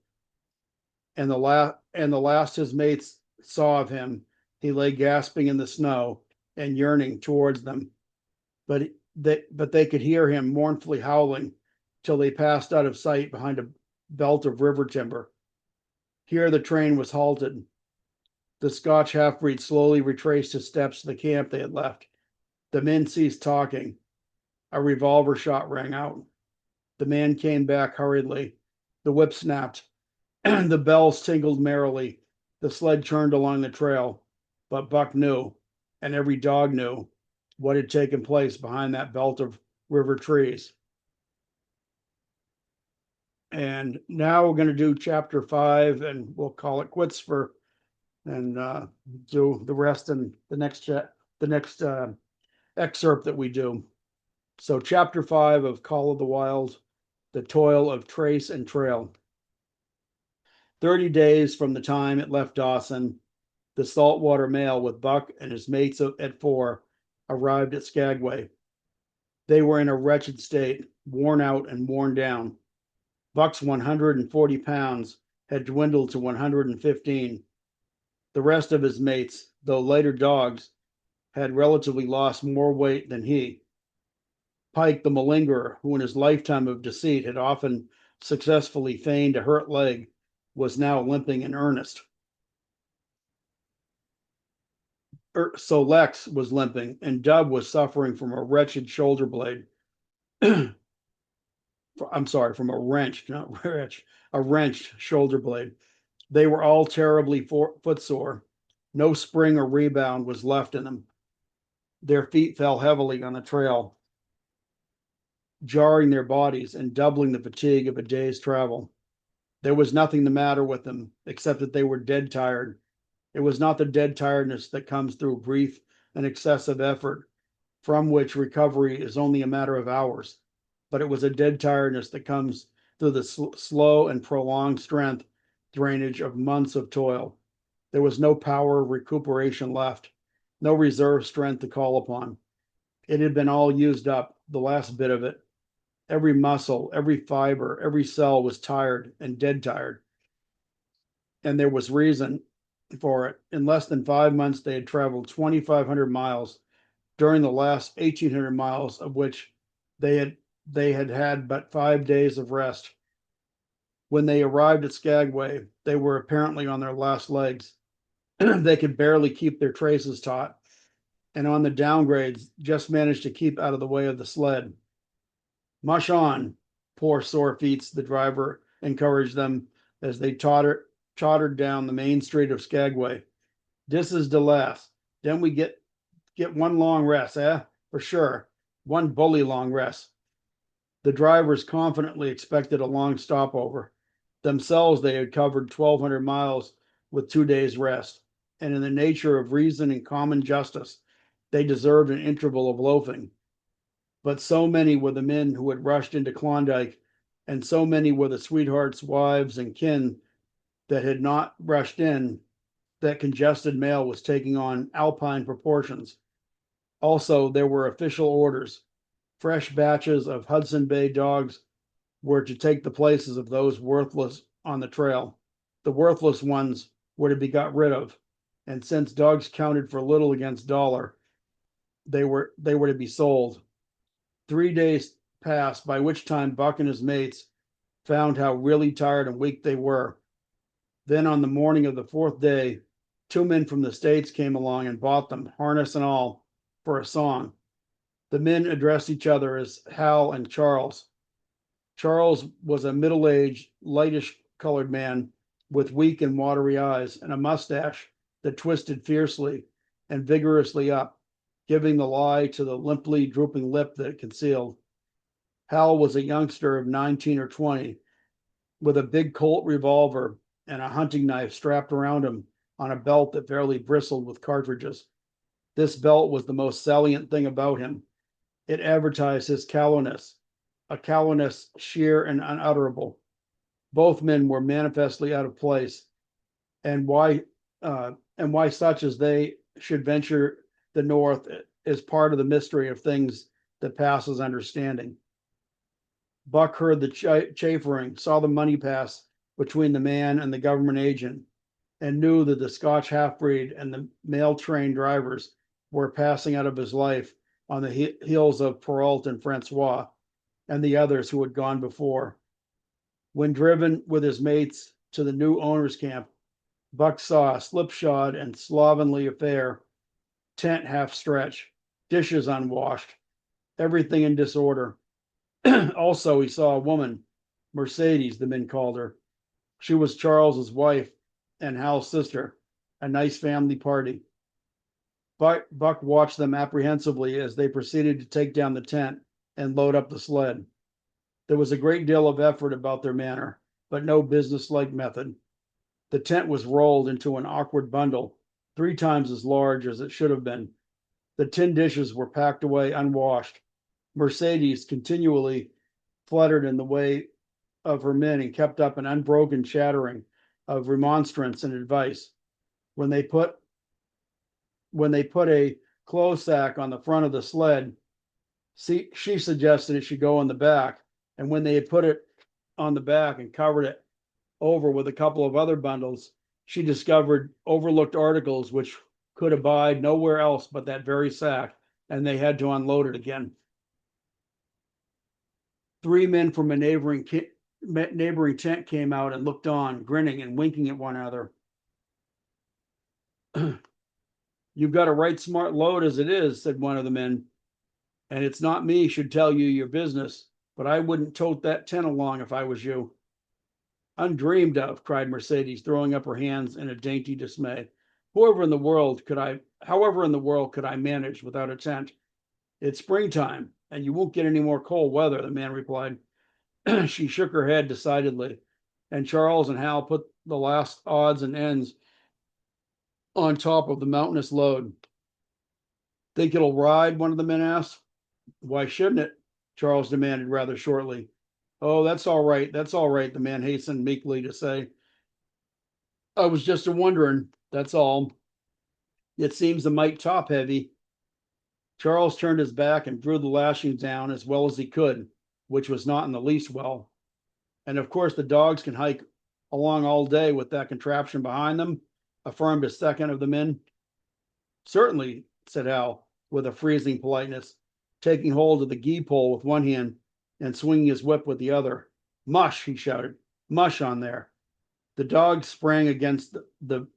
And the last his mates saw of him, he lay gasping in the snow and yearning towards them. But they could hear him mournfully howling till they passed out of sight behind a belt of river timber. Here the train was halted. The Scotch half-breed slowly retraced his steps to the camp they had left. The men ceased talking. A revolver shot rang out. The man came back hurriedly. The whip snapped. The bells tinkled merrily. The sled churned along the trail. But Buck knew, and every dog knew, what had taken place behind that belt of river trees. And now we're going to do chapter 5, and we'll call it quits and do the rest in the next excerpt that we do. So chapter 5 of Call of the Wild, the toil of trace and trail. 30 days from the time it left Dawson, the saltwater mail with Buck and his mates at 4 arrived at Skagway. They were in a wretched state, worn out and worn down. Buck's 140 pounds had dwindled to 115. The rest of his mates, though lighter dogs, had relatively lost more weight than he. Pike, the malingerer, who in his lifetime of deceit had often successfully feigned a hurt leg, was now limping in earnest. So Lex was limping, and Dub was suffering from a wretched shoulder blade. I'm sorry, from a wrench, not wretch, a wrenched shoulder blade. They were all terribly footsore. No spring or rebound was left in them. Their feet fell heavily on the trail, jarring their bodies and doubling the fatigue of a day's travel. There was nothing the matter with them except that they were dead tired. It was not the dead tiredness that comes through brief and excessive effort, from which recovery is only a matter of hours, but it was a dead tiredness that comes through the slow and prolonged strength drainage of months of toil. There was no power of recuperation left, no reserve strength to call upon. It had been all used up, the last bit of it. Every muscle, every fiber, every cell was tired and dead tired. And there was reason for it. In less than 5 months, they had traveled 2,500 miles, during the last 1,800 miles of which they had but 5 days of rest. When they arrived at Skagway, they were apparently on their last legs. They could barely keep their traces taut, and on the downgrades just managed to keep out of the way of the sled. Mush on, poor sore feets, the driver encouraged them as they tottered down the main street of Skagway. This is the last. Then we get one long rest, For sure. One bully long rest. The drivers confidently expected a long stopover. Themselves, they had covered 1,200 miles with 2 days' rest, and in the nature of reason and common justice, they deserved an interval of loafing. But so many were the men who had rushed into Klondike, and so many were the sweethearts, wives, and kin that had not rushed in, that congested mail was taking on alpine proportions. Also, there were official orders. Fresh batches of Hudson Bay dogs were to take the places of those worthless on the trail. The worthless ones were to be got rid of, and since dogs counted for little against dollar, they were to be sold. 3 days passed, by which time Buck and his mates found how really tired and weak they were. Then on the morning of the 4th day, 2 men from the States came along and bought them, harness and all, for a song. The men addressed each other as Hal and Charles. Charles was a middle-aged, lightish colored man with weak and watery eyes and a mustache that twisted fiercely and vigorously up, giving the lie to the limply drooping lip that it concealed. Hal was a youngster of 19 or 20, with a big Colt revolver and a hunting knife strapped around him on a belt that fairly bristled with cartridges. This belt was the most salient thing about him. It advertised his callousness, a callousness sheer and unutterable. Both men were manifestly out of place, and why such as they should venture the north is part of the mystery of things that passes understanding. Buck heard the chaffering, saw the money pass between the man and the government agent, and knew that the Scotch half-breed and the mail train drivers were passing out of his life on the heels of Perrault and Francois and the others who had gone before. When driven with his mates to the new owner's camp, Buck saw a slipshod and slovenly affair, tent half stretched, dishes unwashed, everything in disorder. Also, he saw a woman, Mercedes, the men called her. She was Charles's wife and Hal's sister, a nice family party. Buck watched them apprehensively as they proceeded to take down the tent and load up the sled. There was a great deal of effort about their manner, but no businesslike method. The tent was rolled into an awkward bundle, 3 times as large as it should have been. The tin dishes were packed away unwashed. Mercedes continually fluttered in the way of her men and kept up an unbroken chattering of remonstrance and advice. When they put a clothes sack on the front of the sled, she suggested it should go on the back. And when they had put it on the back and covered it over with a couple of other bundles, she discovered overlooked articles which could abide nowhere else but that very sack, and they had to unload it again. 3 men from a neighboring tent came out and looked on, grinning and winking at one another. You've got a right smart load as it is, said one of the men, and it's not me should tell you your business, but I wouldn't tote that tent along if I was you. Undreamed of, cried Mercedes, throwing up her hands in a dainty dismay. However in the world could I manage without a tent? It's springtime, and you won't get any more cold weather, the man replied. She shook her head decidedly, and Charles and Hal put the last odds and ends on top of the mountainous load. Think it'll ride? One of the men asked. Why shouldn't it? Charles demanded rather shortly. Oh, that's all right, the man hastened meekly to say. I was just a-wondering, that's all. It seems a mite top heavy. Charles turned his back and drew the lashings down as well as he could, which was not in the least well. And of course the dogs can hike along all day with that contraption behind them, affirmed a second of the men. Certainly, said Hal, with a freezing politeness, taking hold of the gee pole with one hand and swinging his whip with the other. Mush, he shouted. Mush on there. The dogs sprang against the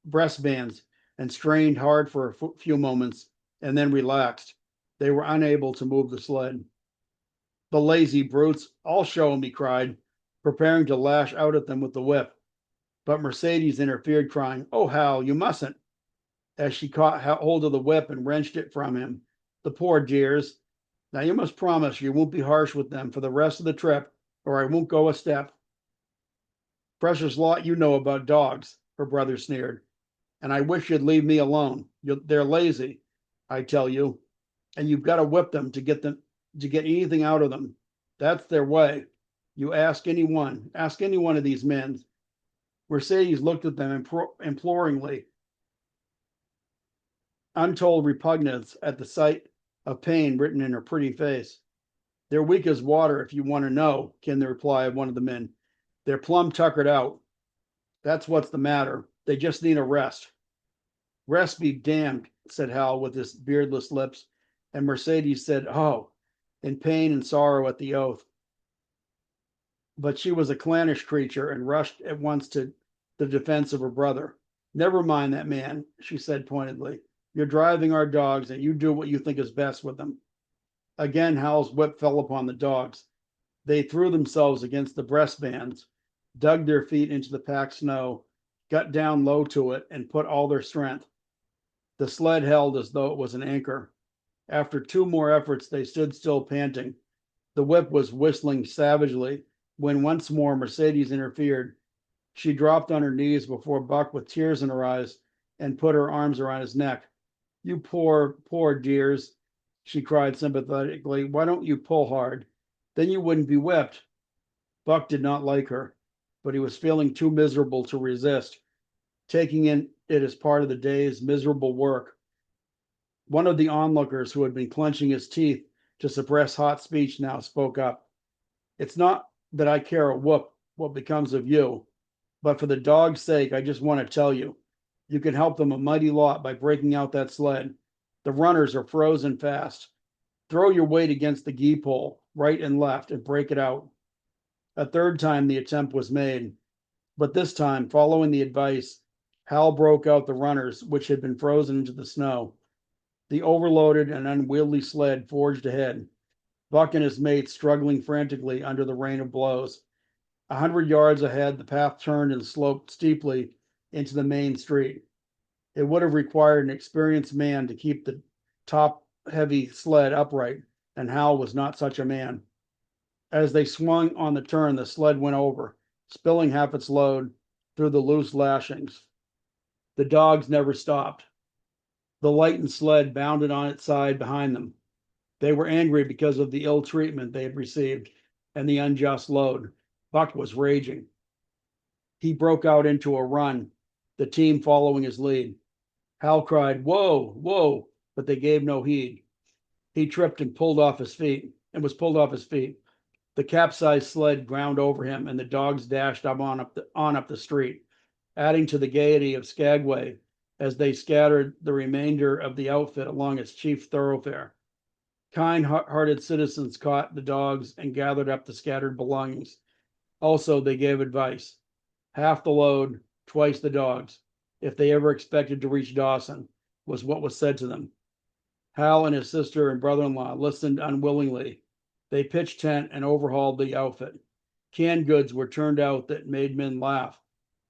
breastbands and strained hard for a few moments and then relaxed. They were unable to move the sled. The lazy brutes, I'll show them, he cried, preparing to lash out at them with the whip. But Mercedes interfered, crying, Oh, Hal, you mustn't, as she caught hold of the whip and wrenched it from him. The poor dears. Now you must promise you won't be harsh with them for the rest of the trip, or I won't go a step. Precious lot you know about dogs, her brother sneered. And I wish you'd leave me alone. They're lazy, I tell you, and you've got to whip them to get anything out of them. That's their way. You ask any one of these men. Mercedes looked at them imploringly, untold repugnance at the sight of pain written in her pretty face. They're weak as water, if you want to know, came the reply of one of the men. They're plumb tuckered out. That's what's the matter. They just need a rest. Rest be damned, said Hal with his beardless lips, and Mercedes said, Oh, in pain and sorrow at the oath. But she was a clannish creature and rushed at once to the defense of her brother. Never mind that man, she said pointedly. You're driving our dogs, and you do what you think is best with them. Again, Hal's whip fell upon the dogs. They threw themselves against the breastbands, dug their feet into the packed snow, got down low to it, and put all their strength. The sled held as though it was an anchor. After two more efforts, they stood still, panting. The whip was whistling savagely when once more Mercedes interfered. She dropped on her knees before Buck with tears in her eyes and put her arms around his neck. You poor, poor dears, she cried sympathetically. Why don't you pull hard? Then you wouldn't be whipped. Buck did not like her, but he was feeling too miserable to resist, taking it as part of the day's miserable work. One of the onlookers, who had been clenching his teeth to suppress hot speech, now spoke up. It's not that I care a whoop what becomes of you, but for the dog's sake, I just want to tell you, you can help them a mighty lot by breaking out that sled. The runners are frozen fast. Throw your weight against the gee pole, right and left, and break it out. A third time the attempt was made, but this time, following the advice, Hal broke out the runners, which had been frozen into the snow. The overloaded and unwieldy sled forged ahead, Buck and his mates struggling frantically under the rain of blows. 100 yards ahead, the path turned and sloped steeply into the main street. It would have required an experienced man to keep the top-heavy sled upright, and Hal was not such a man. As they swung on the turn, the sled went over, spilling half its load through the loose lashings. The dogs never stopped. The lightened sled bounded on its side behind them. They were angry because of the ill treatment they had received and the unjust load. Buck was raging. He broke out into a run, the team following his lead. Hal cried, "Whoa, whoa," but they gave no heed. He tripped and was pulled off his feet. The capsized sled ground over him, and the dogs dashed on up the street, adding to the gaiety of Skagway as they scattered the remainder of the outfit along its chief thoroughfare. Kind-hearted citizens caught the dogs and gathered up the scattered belongings. Also, they gave advice. Half the load, twice the dogs, if they ever expected to reach Dawson, was what was said to them. Hal and his sister and brother-in-law listened unwillingly. They pitched tent and overhauled the outfit. Canned goods were turned out that made men laugh,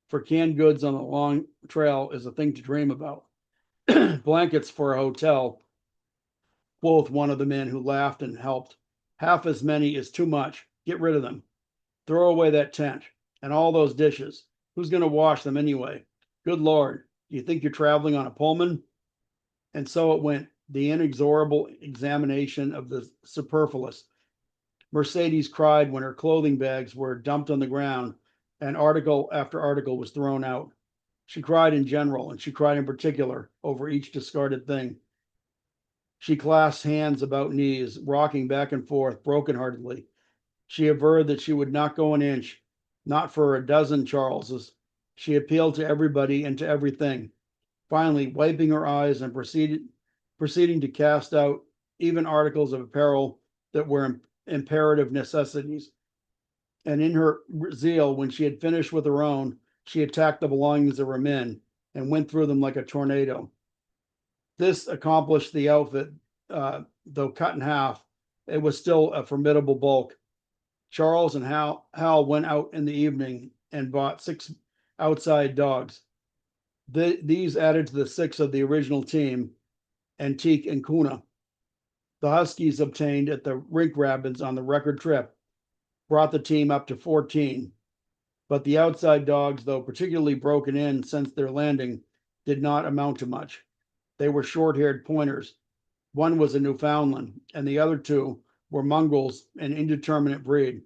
for canned goods on the long trail is a thing to dream about. Blankets for a hotel, quoth one of the men who laughed and helped. Half as many is too much. Get rid of them. Throw away that tent and all those dishes. Who's going to wash them anyway? Good Lord, do you think you're traveling on a Pullman? And so it went, the inexorable examination of the superfluous. Mercedes cried when her clothing bags were dumped on the ground and article after article was thrown out. She cried in general, and she cried in particular over each discarded thing. She clasped hands about knees, rocking back and forth brokenheartedly. She averred that she would not go an inch, not for a dozen Charleses. She appealed to everybody and to everything. Finally, wiping her eyes and proceeding to cast out even articles of apparel that were imperative necessities. And in her zeal, when she had finished with her own, she attacked the belongings of her men and went through them like a tornado. This accomplished the outfit, though cut in half. It was still a formidable bulk. Charles and Hal went out in the evening and bought 6 outside dogs. These added to the 6 of the original team, Antique and Kuna. The Huskies obtained at the Rink Rapids on the record trip brought the team up to 14. But the outside dogs, though particularly broken in since their landing, did not amount to much. They were short-haired pointers. One was a Newfoundland, and the other 2 were mongrels, an indeterminate breed.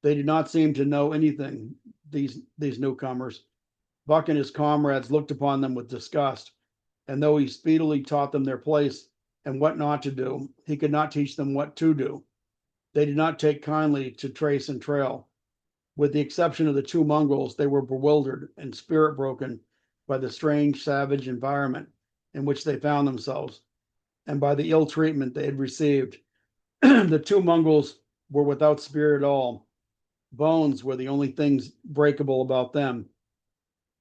They did not seem to know anything, these newcomers. Buck and his comrades looked upon them with disgust, and though he speedily taught them their place and what not to do, he could not teach them what to do. They did not take kindly to trace and trail. With the exception of the 2 mongrels, they were bewildered and spirit-broken by the strange, savage environment in which they found themselves, and by the ill treatment they had received. The 2 mongrels were without spirit at all. Bones were the only things breakable about them.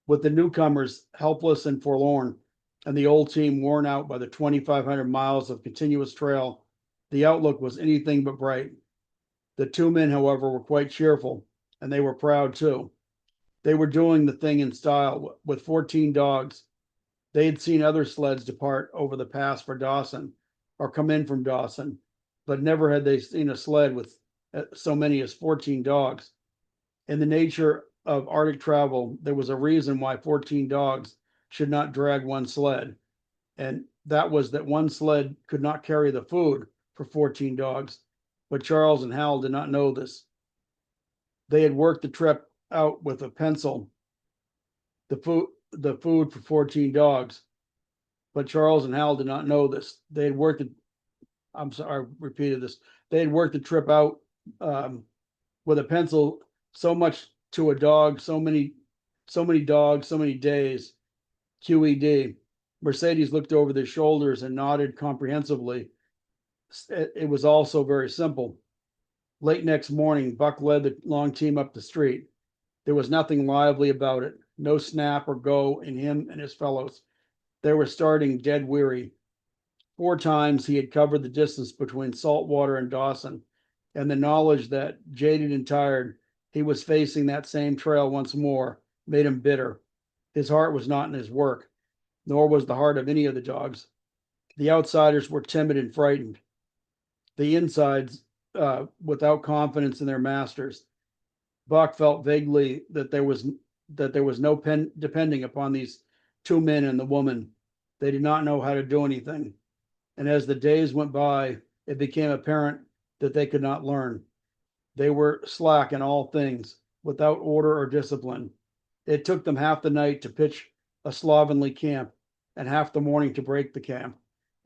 With the newcomers helpless and forlorn, and the old team worn out by the 2,500 miles of continuous trail, the outlook was anything but bright. The 2 men, however, were quite cheerful, and they were proud too. They were doing the thing in style with 14 dogs. They had seen other sleds depart over the pass for Dawson or come in from Dawson, but never had they seen a sled with so many as 14 dogs. In the nature of Arctic travel, there was a reason why 14 dogs should not drag one sled, and that was that one sled could not carry the food for 14 dogs. But Charles and Hal did not know this. They had worked the trip out with a pencil, the food for 14 dogs. But Charles and Hal did not know this. They had worked it. I'm sorry, I repeated this. They had worked the trip out with a pencil, so much to a dog, so many dogs, so many days. QED. Mercedes looked over their shoulders and nodded comprehensively. It was all so very simple. Late next morning, Buck led the long team up the street. There was nothing lively about it, no snap or go in him and his fellows. They were starting dead weary. 4 times he had covered the distance between Saltwater and Dawson, and the knowledge that, jaded and tired, he was facing that same trail once more made him bitter. His heart was not in his work, nor was the heart of any of the dogs. The outsiders were timid and frightened. The insides, without confidence in their masters. Buck felt vaguely that there was no depending upon these 2 men and the woman. They did not know how to do anything. And as the days went by, it became apparent that they could not learn. They were slack in all things, without order or discipline. It took them half the night to pitch a slovenly camp and half the morning to break the camp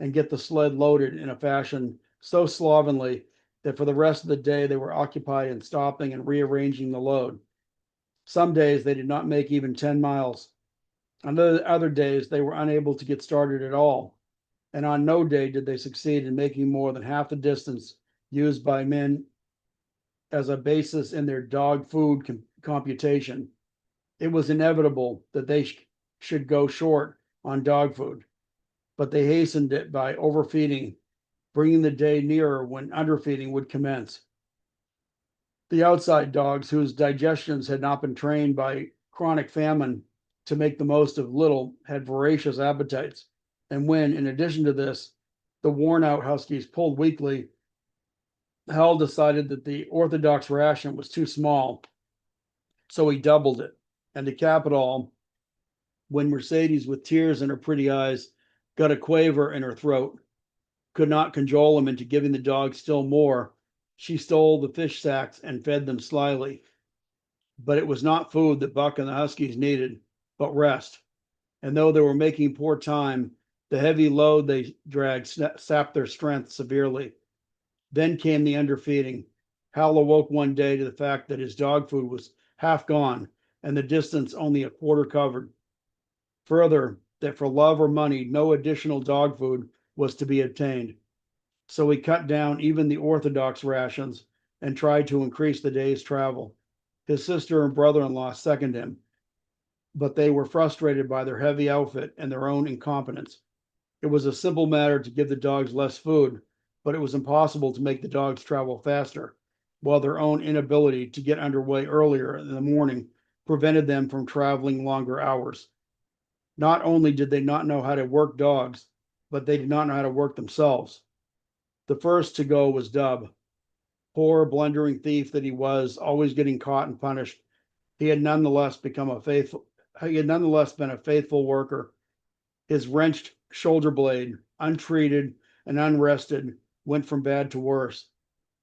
and get the sled loaded in a fashion so slovenly that for the rest of the day they were occupied in stopping and rearranging the load. Some days they did not make even 10 miles. On other days they were unable to get started at all, and on no day did they succeed in making more than half the distance used by men as a basis in their dog food computation. It was inevitable that they should go short on dog food, but they hastened it by overfeeding, bringing the day nearer when underfeeding would commence. The outside dogs, whose digestions had not been trained by chronic famine to make the most of little, had voracious appetites. And when, in addition to this, the worn-out huskies pulled weakly, Hal decided that the orthodox ration was too small, so he doubled it. And to cap it all, when Mercedes, with tears in her pretty eyes, got a quaver in her throat, could not cajole him into giving the dogs still more, she stole the fish sacks and fed them slyly. But it was not food that Buck and the huskies needed, but rest. And though they were making poor time, the heavy load they dragged sapped their strength severely. Then came the underfeeding. Hal awoke one day to the fact that his dog food was half gone and the distance only a quarter covered. Further, that for love or money, no additional dog food was to be obtained. So he cut down even the orthodox rations and tried to increase the day's travel. His sister and brother-in-law seconded him, but they were frustrated by their heavy outfit and their own incompetence. It was a simple matter to give the dogs less food, but it was impossible to make the dogs travel faster, while their own inability to get underway earlier in the morning prevented them from traveling longer hours. Not only did they not know how to work dogs, but they did not know how to work themselves. The first to go was Dub. Poor blundering thief that he was, always getting caught and punished, he had nonetheless been a faithful worker. His wrenched shoulder blade, untreated and unrested, went from bad to worse,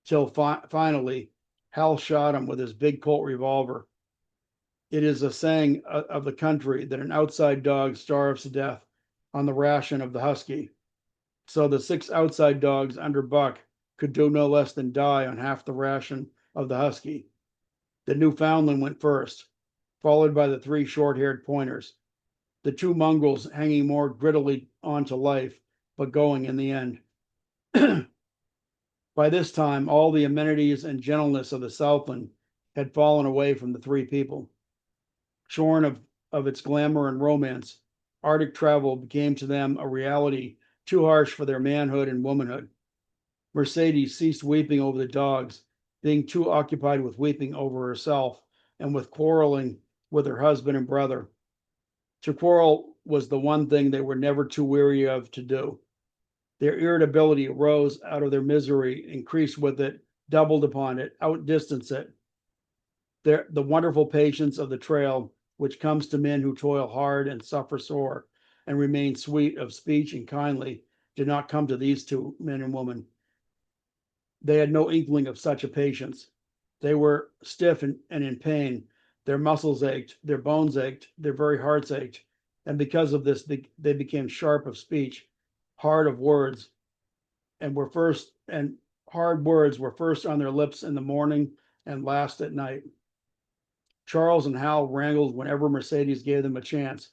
till finally Hal shot him with his big Colt revolver. It is a saying of the country that an outside dog starves to death on the ration of the husky. So the 6 outside dogs under Buck could do no less than die on half the ration of the husky. The Newfoundland went first, followed by the 3 short-haired pointers, the 2 mongrels hanging more grittily on to life, but going in the end. By this time, all the amenities and gentleness of the Southland had fallen away from the 3 people. Shorn of its glamour and romance, Arctic travel became to them a reality too harsh for their manhood and womanhood. Mercedes ceased weeping over the dogs, being too occupied with weeping over herself and with quarreling with her husband and brother. To quarrel was the one thing they were never too weary of to do. Their irritability arose out of their misery, increased with it, doubled upon it, outdistanced it. The wonderful patience of the trail, which comes to men who toil hard and suffer sore, and remain sweet of speech and kindly, did not come to these two men and women. They had no inkling of such a patience. They were stiff and in pain. Their muscles ached, their bones ached, their very hearts ached. And because of this, they became sharp of speech, hard of words, and hard words were first on their lips in the morning and last at night. Charles and Hal wrangled whenever Mercedes gave them a chance.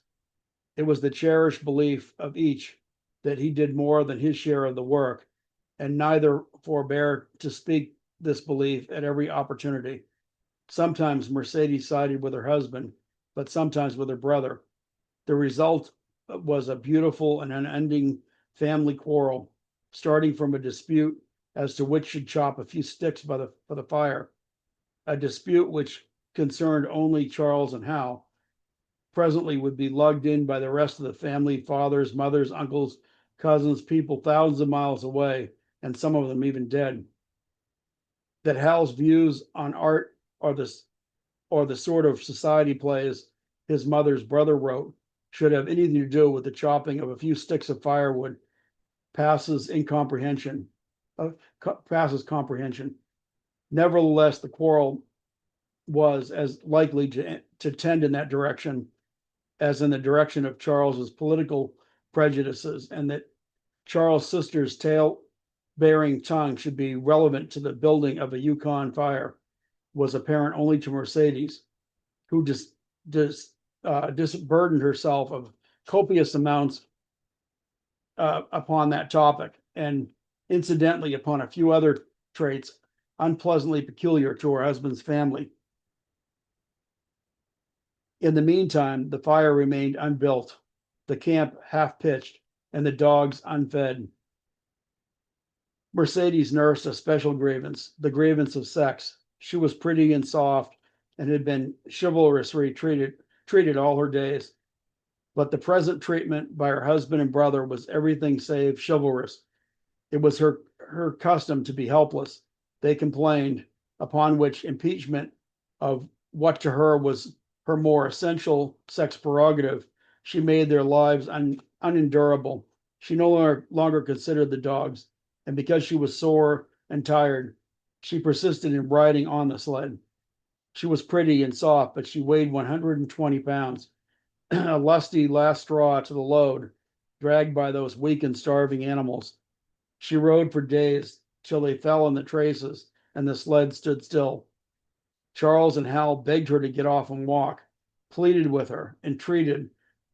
It was the cherished belief of each that he did more than his share of the work, and neither forbore to speak this belief at every opportunity. Sometimes Mercedes sided with her husband, but sometimes with her brother. The result was a beautiful and unending family quarrel, starting from a dispute as to which should chop a few sticks for the fire, a dispute which concerned only Charles and Hal, presently would be lugged in by the rest of the family, fathers, mothers, uncles, cousins, people thousands of miles away, and some of them even dead. That Hal's views on art or the sort of society plays his mother's brother wrote should have anything to do with the chopping of a few sticks of firewood passes comprehension. Nevertheless, the quarrel was as likely to tend in that direction as in the direction of Charles's political prejudices, and that Charles' sister's tale-bearing tongue should be relevant to the building of a Yukon fire was apparent only to Mercedes, who disburdened herself of copious amounts upon that topic, and incidentally upon a few other traits unpleasantly peculiar to her husband's family. In the meantime, the fire remained unbuilt, the camp half pitched, and the dogs unfed. Mercedes nursed a special grievance, the grievance of sex. She was pretty and soft, and had been chivalrously treated all her days. But the present treatment by her husband and brother was everything save chivalrous. It was her custom to be helpless. They complained, upon which impeachment of what to her was her more essential sex prerogative, she made their lives unendurable. She no longer considered the dogs, and because she was sore and tired, she persisted in riding on the sled. She was pretty and soft, but she weighed 120 pounds, a lusty last straw to the load, dragged by those weak and starving animals. She rode for days till they fell in the traces and the sled stood still. Charles and Hal begged her to get off and walk, pleaded with her, entreated,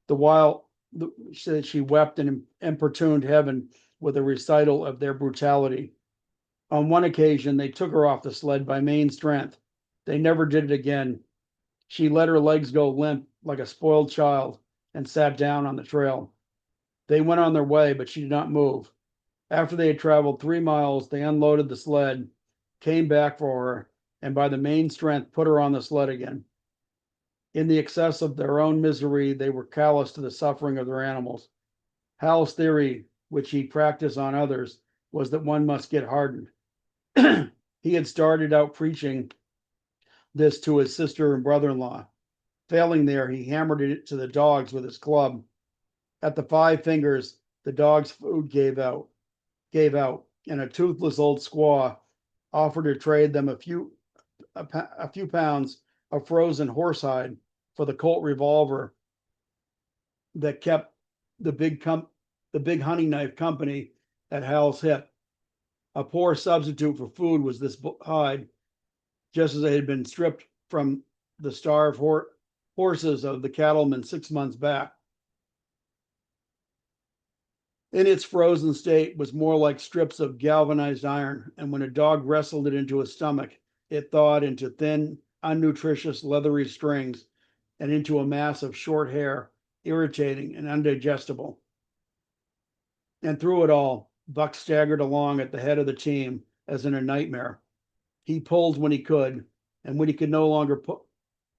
the while she wept and importuned heaven with a recital of their brutality. On one occasion, they took her off the sled by main strength. They never did it again. She let her legs go limp like a spoiled child and sat down on the trail. They went on their way, but she did not move. After they had traveled 3 miles, they unloaded the sled, came back for her, and by the main strength put her on the sled again. In the excess of their own misery, they were callous to the suffering of their animals. Hal's theory, which he practiced on others, was that one must get hardened. He had started out preaching this to his sister and brother-in-law. Failing there, he hammered it to the dogs with his club. At the 5 fingers, the dogs' food gave out, and a toothless old squaw offered to trade them a few pounds of frozen horsehide for the Colt revolver that kept the big hunting knife company at Hal's hip. A poor substitute for food was this hide, just as it had been stripped from the starved horses of the cattlemen 6 months back. In its frozen state was more like strips of galvanized iron, and when a dog wrestled it into his stomach, it thawed into thin, unnutritious, leathery strings and into a mass of short hair, irritating and undigestible. And through it all, Buck staggered along at the head of the team as in a nightmare. He pulled when he could, and when he could no longer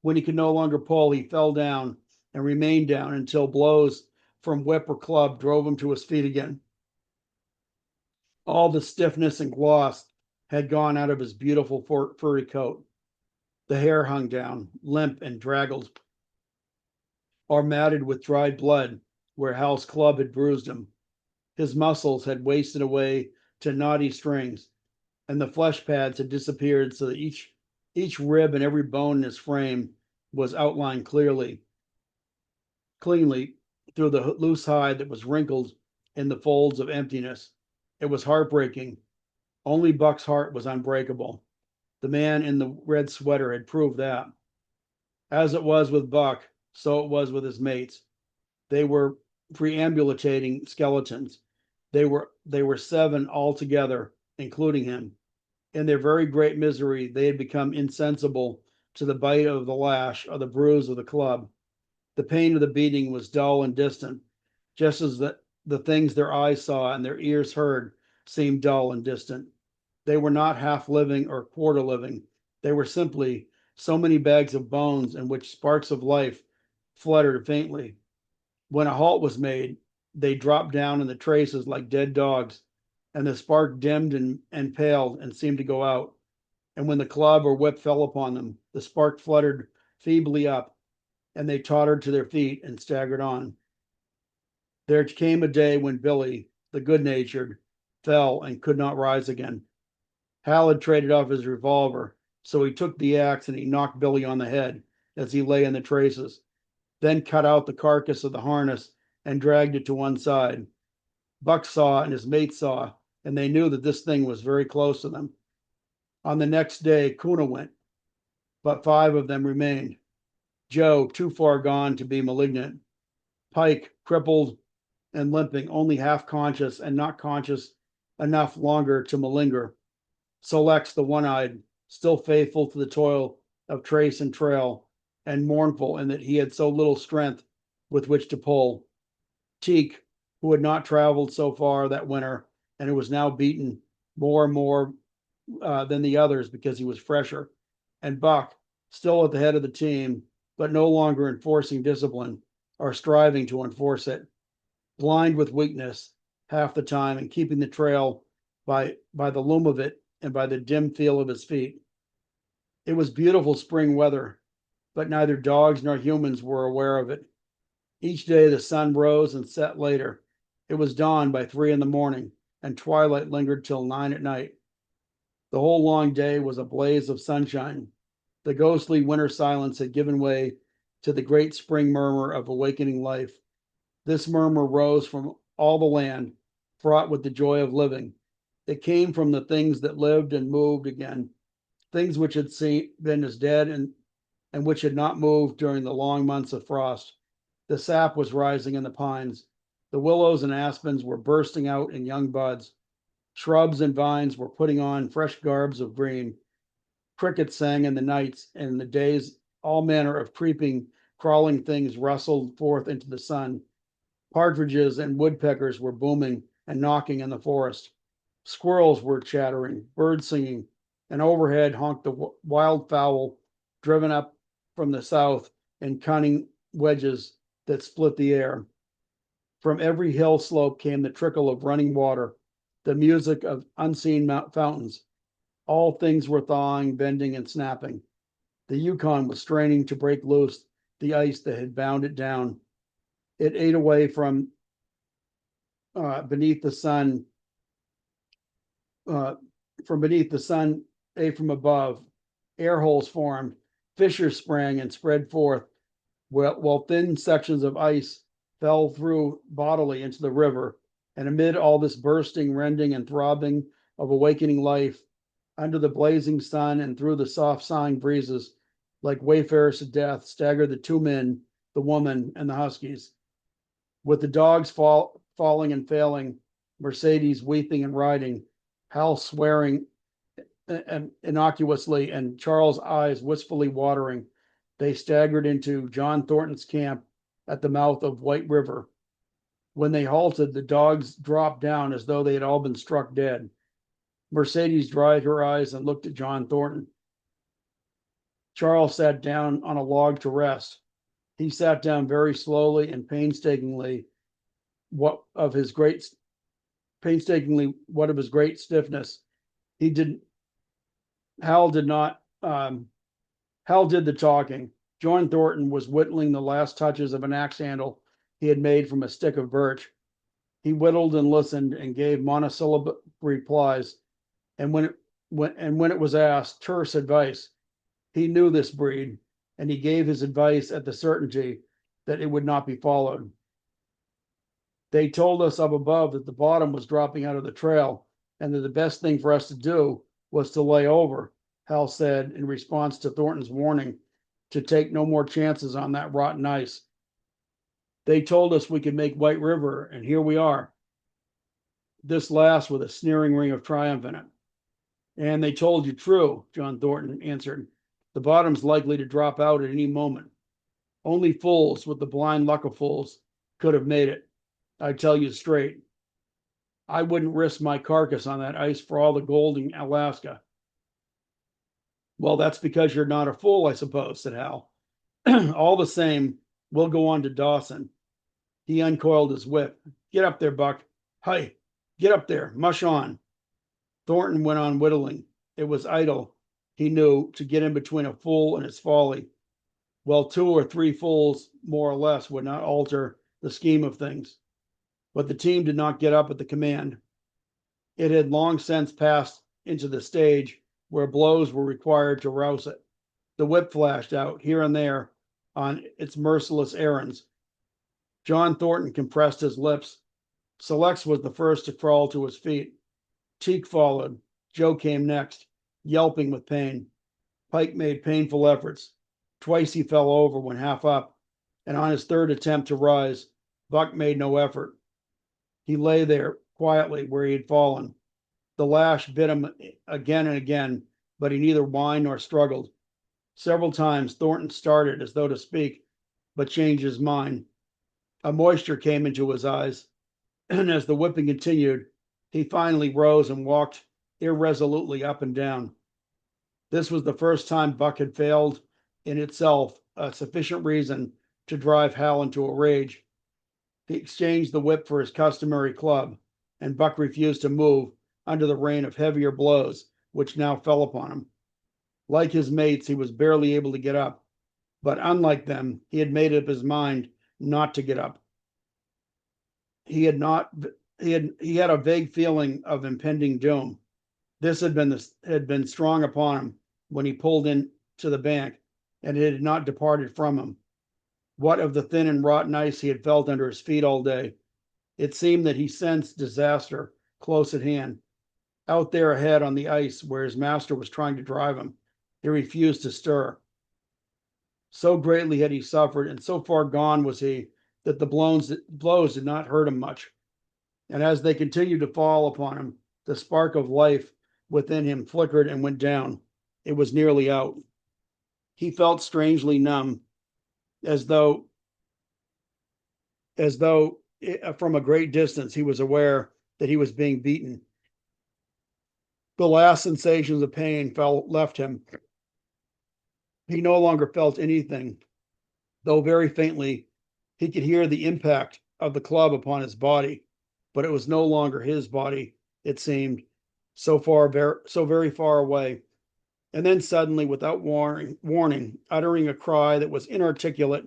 When he could no longer pull, he fell down and remained down until blows from whip or club drove him to his feet again. All the stiffness and gloss had gone out of his beautiful furry coat. The hair hung down, limp and draggled, or matted with dried blood where Hal's club had bruised him. His muscles had wasted away to knotty strings, and the flesh pads had disappeared so that each rib and every bone in his frame was outlined cleanly through the loose hide that was wrinkled in the folds of emptiness. It was heartbreaking. Only Buck's heart was unbreakable. The man in the red sweater had proved that. As it was with Buck, so it was with his mates. They were preambulating skeletons. They were seven altogether, including him. In their very great misery, they had become insensible to the bite of the lash or the bruise of the club. The pain of the beating was dull and distant, just as the things their eyes saw and their ears heard seemed dull and distant. They were not half living or quarter living. They were simply so many bags of bones in which sparks of life fluttered faintly. When a halt was made, they dropped down in the traces like dead dogs, and the spark dimmed and paled and seemed to go out. And when the club or whip fell upon them, the spark fluttered feebly up, and they tottered to their feet and staggered on. There came a day when Billy, the good natured, fell and could not rise again. Hal had traded off his revolver, so he took the axe and he knocked Billy on the head as he lay in the traces, then cut out the carcass of the harness and dragged it to one side. Buck saw and his mates saw, and they knew that this thing was very close to them. On the next day, Kuna went, but 5 of them remained. Joe, too far gone to be malignant. Pike, crippled and limping, only half conscious and not conscious enough longer to malinger. Solex, the one-eyed, still faithful to the toil of trace and trail, and mournful in that he had so little strength with which to pull. Teak, who had not traveled so far that winter, and who was now beaten more and more than the others because he was fresher. And Buck, still at the head of the team, but no longer enforcing discipline or striving to enforce it, blind with weakness half the time and keeping the trail by the loom of it and by the dim feel of his feet. It was beautiful spring weather, but neither dogs nor humans were aware of it. Each day the sun rose and set later. It was dawn by 3 in the morning, and twilight lingered till 9 at night. The whole long day was a blaze of sunshine. The ghostly winter silence had given way to the great spring murmur of awakening life. This murmur rose from all the land, fraught with the joy of living. It came from the things that lived and moved again, things which had been as dead and which had not moved during the long months of frost. The sap was rising in the pines. The willows and aspens were bursting out in young buds. Shrubs and vines were putting on fresh garbs of green. Crickets sang in the nights and in the days. All manner of creeping, crawling things rustled forth into the sun. Partridges and woodpeckers were booming and knocking in the forest. Squirrels were chattering, birds singing, and overhead honked the wild fowl driven up from the south in cunning wedges that split the air. From every hill slope came the trickle of running water, the music of unseen fountains. All things were thawing, bending, and snapping. The Yukon was straining to break loose the ice that had bound it down. It ate away from beneath the sun, ate from above. Air holes formed, fissures sprang and spread forth, while thin sections of ice fell through bodily into the river. And amid all this bursting, rending, and throbbing of awakening life, under the blazing sun and through the soft sighing breezes, like wayfarers to death, staggered the 2 men, the woman, and the huskies. With the dogs falling and failing, Mercedes weeping and riding, Hal swearing innocuously, and Charles' eyes wistfully watering, they staggered into John Thornton's camp at the mouth of White River. When they halted, the dogs dropped down as though they had all been struck dead. Mercedes dried her eyes and looked at John Thornton. Charles sat down on a log to rest. He sat down very slowly and painstakingly, what of his great stiffness. He did Hal did not Hal did the talking. John Thornton was whittling the last touches of an axe handle he had made from a stick of birch. He whittled and listened and gave monosyllabic replies, and when it was asked, terse advice. He knew this breed, and he gave his advice at the certainty that it would not be followed. They told us up above that the bottom was dropping out of the trail, and that the best thing for us to do was to lay over, Hal said in response to Thornton's warning to take no more chances on that rotten ice. They told us we could make White River, and here we are. This last with a sneering ring of triumph in it. And they told you true, John Thornton answered. The bottom's likely to drop out at any moment. Only fools, with the blind luck of fools, could have made it. I tell you straight. I wouldn't risk my carcass on that ice for all the gold in Alaska. Well, that's because you're not a fool, I suppose, said Hal. All the same, we'll go on to Dawson. He uncoiled his whip. Get up there, Buck. Hi, get up there. Mush on. Thornton went on whittling. It was idle, he knew, to get in between a fool and his folly. Well, 2 or 3 fools, more or less, would not alter the scheme of things. But the team did not get up at the command. It had long since passed into the stage where blows were required to rouse it. The whip flashed out here and there on its merciless errands. John Thornton compressed his lips. Selects was the first to crawl to his feet. Teak followed. Joe came next, yelping with pain. Pike made painful efforts. Twice he fell over when half up, and on his third attempt to rise, Buck made no effort. He lay there quietly where he had fallen. The lash bit him again and again, but he neither whined nor struggled. Several times Thornton started as though to speak, but changed his mind. A moisture came into his eyes, and as the whipping continued, he finally rose and walked irresolutely up and down. This was the first time Buck had failed in itself a sufficient reason to drive Hal into a rage. He exchanged the whip for his customary club, and Buck refused to move under the rain of heavier blows which now fell upon him. Like his mates, he was barely able to get up, but unlike them, he had made up his mind not to get up. He had a vague feeling of impending doom. This had been strong upon him when he pulled in to the bank, and it had not departed from him. What of the thin and rotten ice he had felt under his feet all day? It seemed that he sensed disaster close at hand. Out there ahead on the ice where his master was trying to drive him, he refused to stir. So greatly had he suffered, and so far gone was he, that the blows did not hurt him much. And as they continued to fall upon him, the spark of life within him flickered and went down. It was nearly out. He felt strangely numb, as though from a great distance he was aware that he was being beaten. The last sensations of pain left him. He no longer felt anything, though very faintly he could hear the impact of the club upon his body, but it was no longer his body, it seemed, so very far away. And then suddenly, without warning, uttering a cry that was inarticulate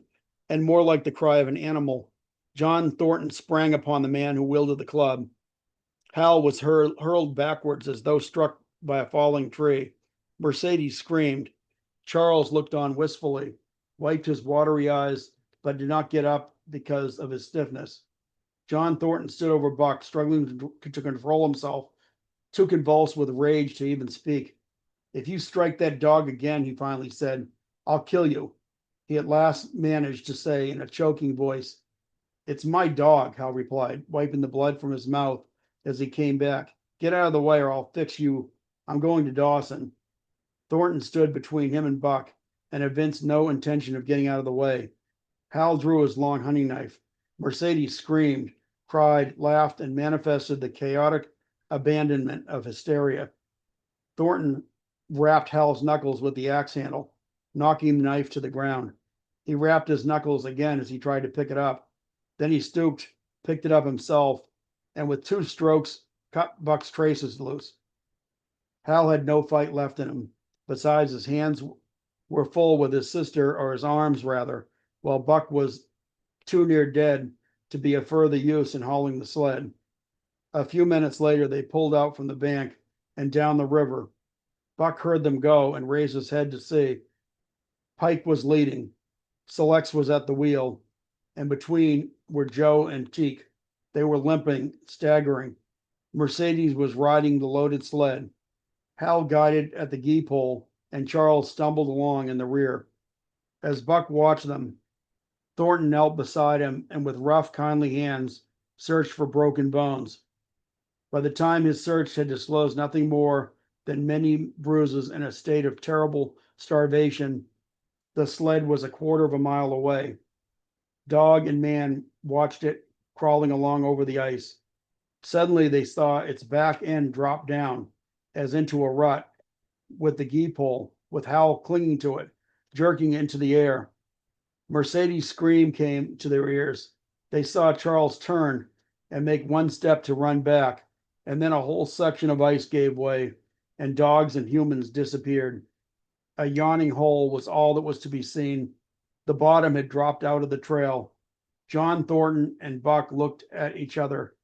and more like the cry of an animal, John Thornton sprang upon the man who wielded the club. Hal was hurled backwards as though struck by a falling tree. Mercedes screamed. Charles looked on wistfully, wiped his watery eyes, but did not get up because of his stiffness. John Thornton stood over Buck, struggling to control himself, too convulsed with rage to even speak. If you strike that dog again, he finally said, I'll kill you. He at last managed to say in a choking voice. It's my dog, Hal replied, wiping the blood from his mouth as he came back. Get out of the way or I'll fix you. I'm going to Dawson. Thornton stood between him and Buck and evinced no intention of getting out of the way. Hal drew his long hunting knife. Mercedes screamed, cried, laughed, and manifested the chaotic abandonment of hysteria. Thornton rapped Hal's knuckles with the axe handle. knocking the knife to the ground. He rapped his knuckles again as he tried to pick it up. Then he stooped, picked it up himself, and with 2 strokes, cut Buck's traces loose. Hal had no fight left in him. Besides, his hands were full with his sister, or his arms rather, while Buck was too near dead to be of further use in hauling the sled. A few minutes later, they pulled out from the bank and down the river. Buck heard them go and raised his head to see. Pike was leading. Selects was at the wheel, and between were Joe and Teak. They were limping, staggering. Mercedes was riding the loaded sled. Hal guided at the gee pole, and Charles stumbled along in the rear. As Buck watched them, Thornton knelt beside him and with rough, kindly hands searched for broken bones. By the time his search had disclosed nothing more than many bruises and a state of terrible starvation, the sled was a quarter of a mile away. Dog and man watched it crawling along over the ice. Suddenly they saw its back end drop down as into a rut with the gee pole, with Hal clinging to it, jerking it into the air. Mercedes' scream came to their ears. They saw Charles turn and make one step to run back, and then a whole section of ice gave way, and dogs and humans disappeared. A yawning hole was all that was to be seen. The bottom had dropped out of the trail. John Thornton and Buck looked at each other.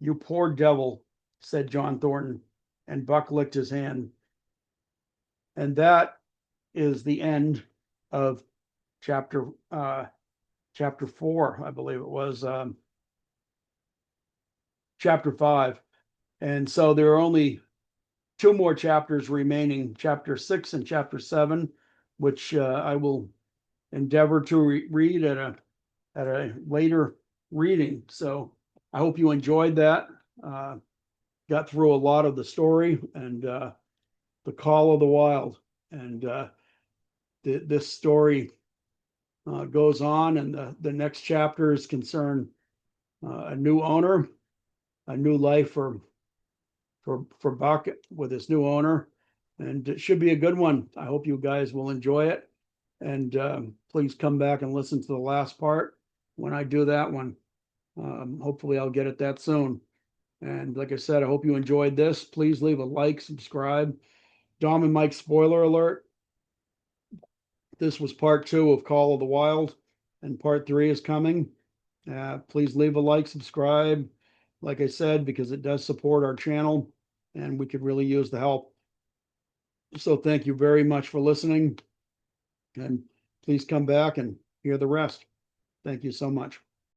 "You poor devil," said John Thornton, and Buck licked his hand. And that is the end of chapter 4, I believe it was, chapter 5. And so there are only 2 more chapters remaining, chapter 6 and chapter 7, which I will endeavor to read at a later reading. So I hope you enjoyed that. Got through a lot of the story and the Call of the Wild, and this story goes on, and the next chapters concern a new owner, a new life for Buck with his new owner, and it should be a good one. I hope you guys will enjoy it, and please come back and listen to the last part when I do that one. Hopefully I'll get it that soon. And like I said, I hope you enjoyed this. Please leave a like, subscribe. Dom and Mike spoiler alert. This was part 2 of Call of the Wild, and part 3 is coming. Please leave a like, subscribe, like I said, because it does support our channel and we could really use the help. So thank you very much for listening, and please come back and hear the rest. Thank you so much.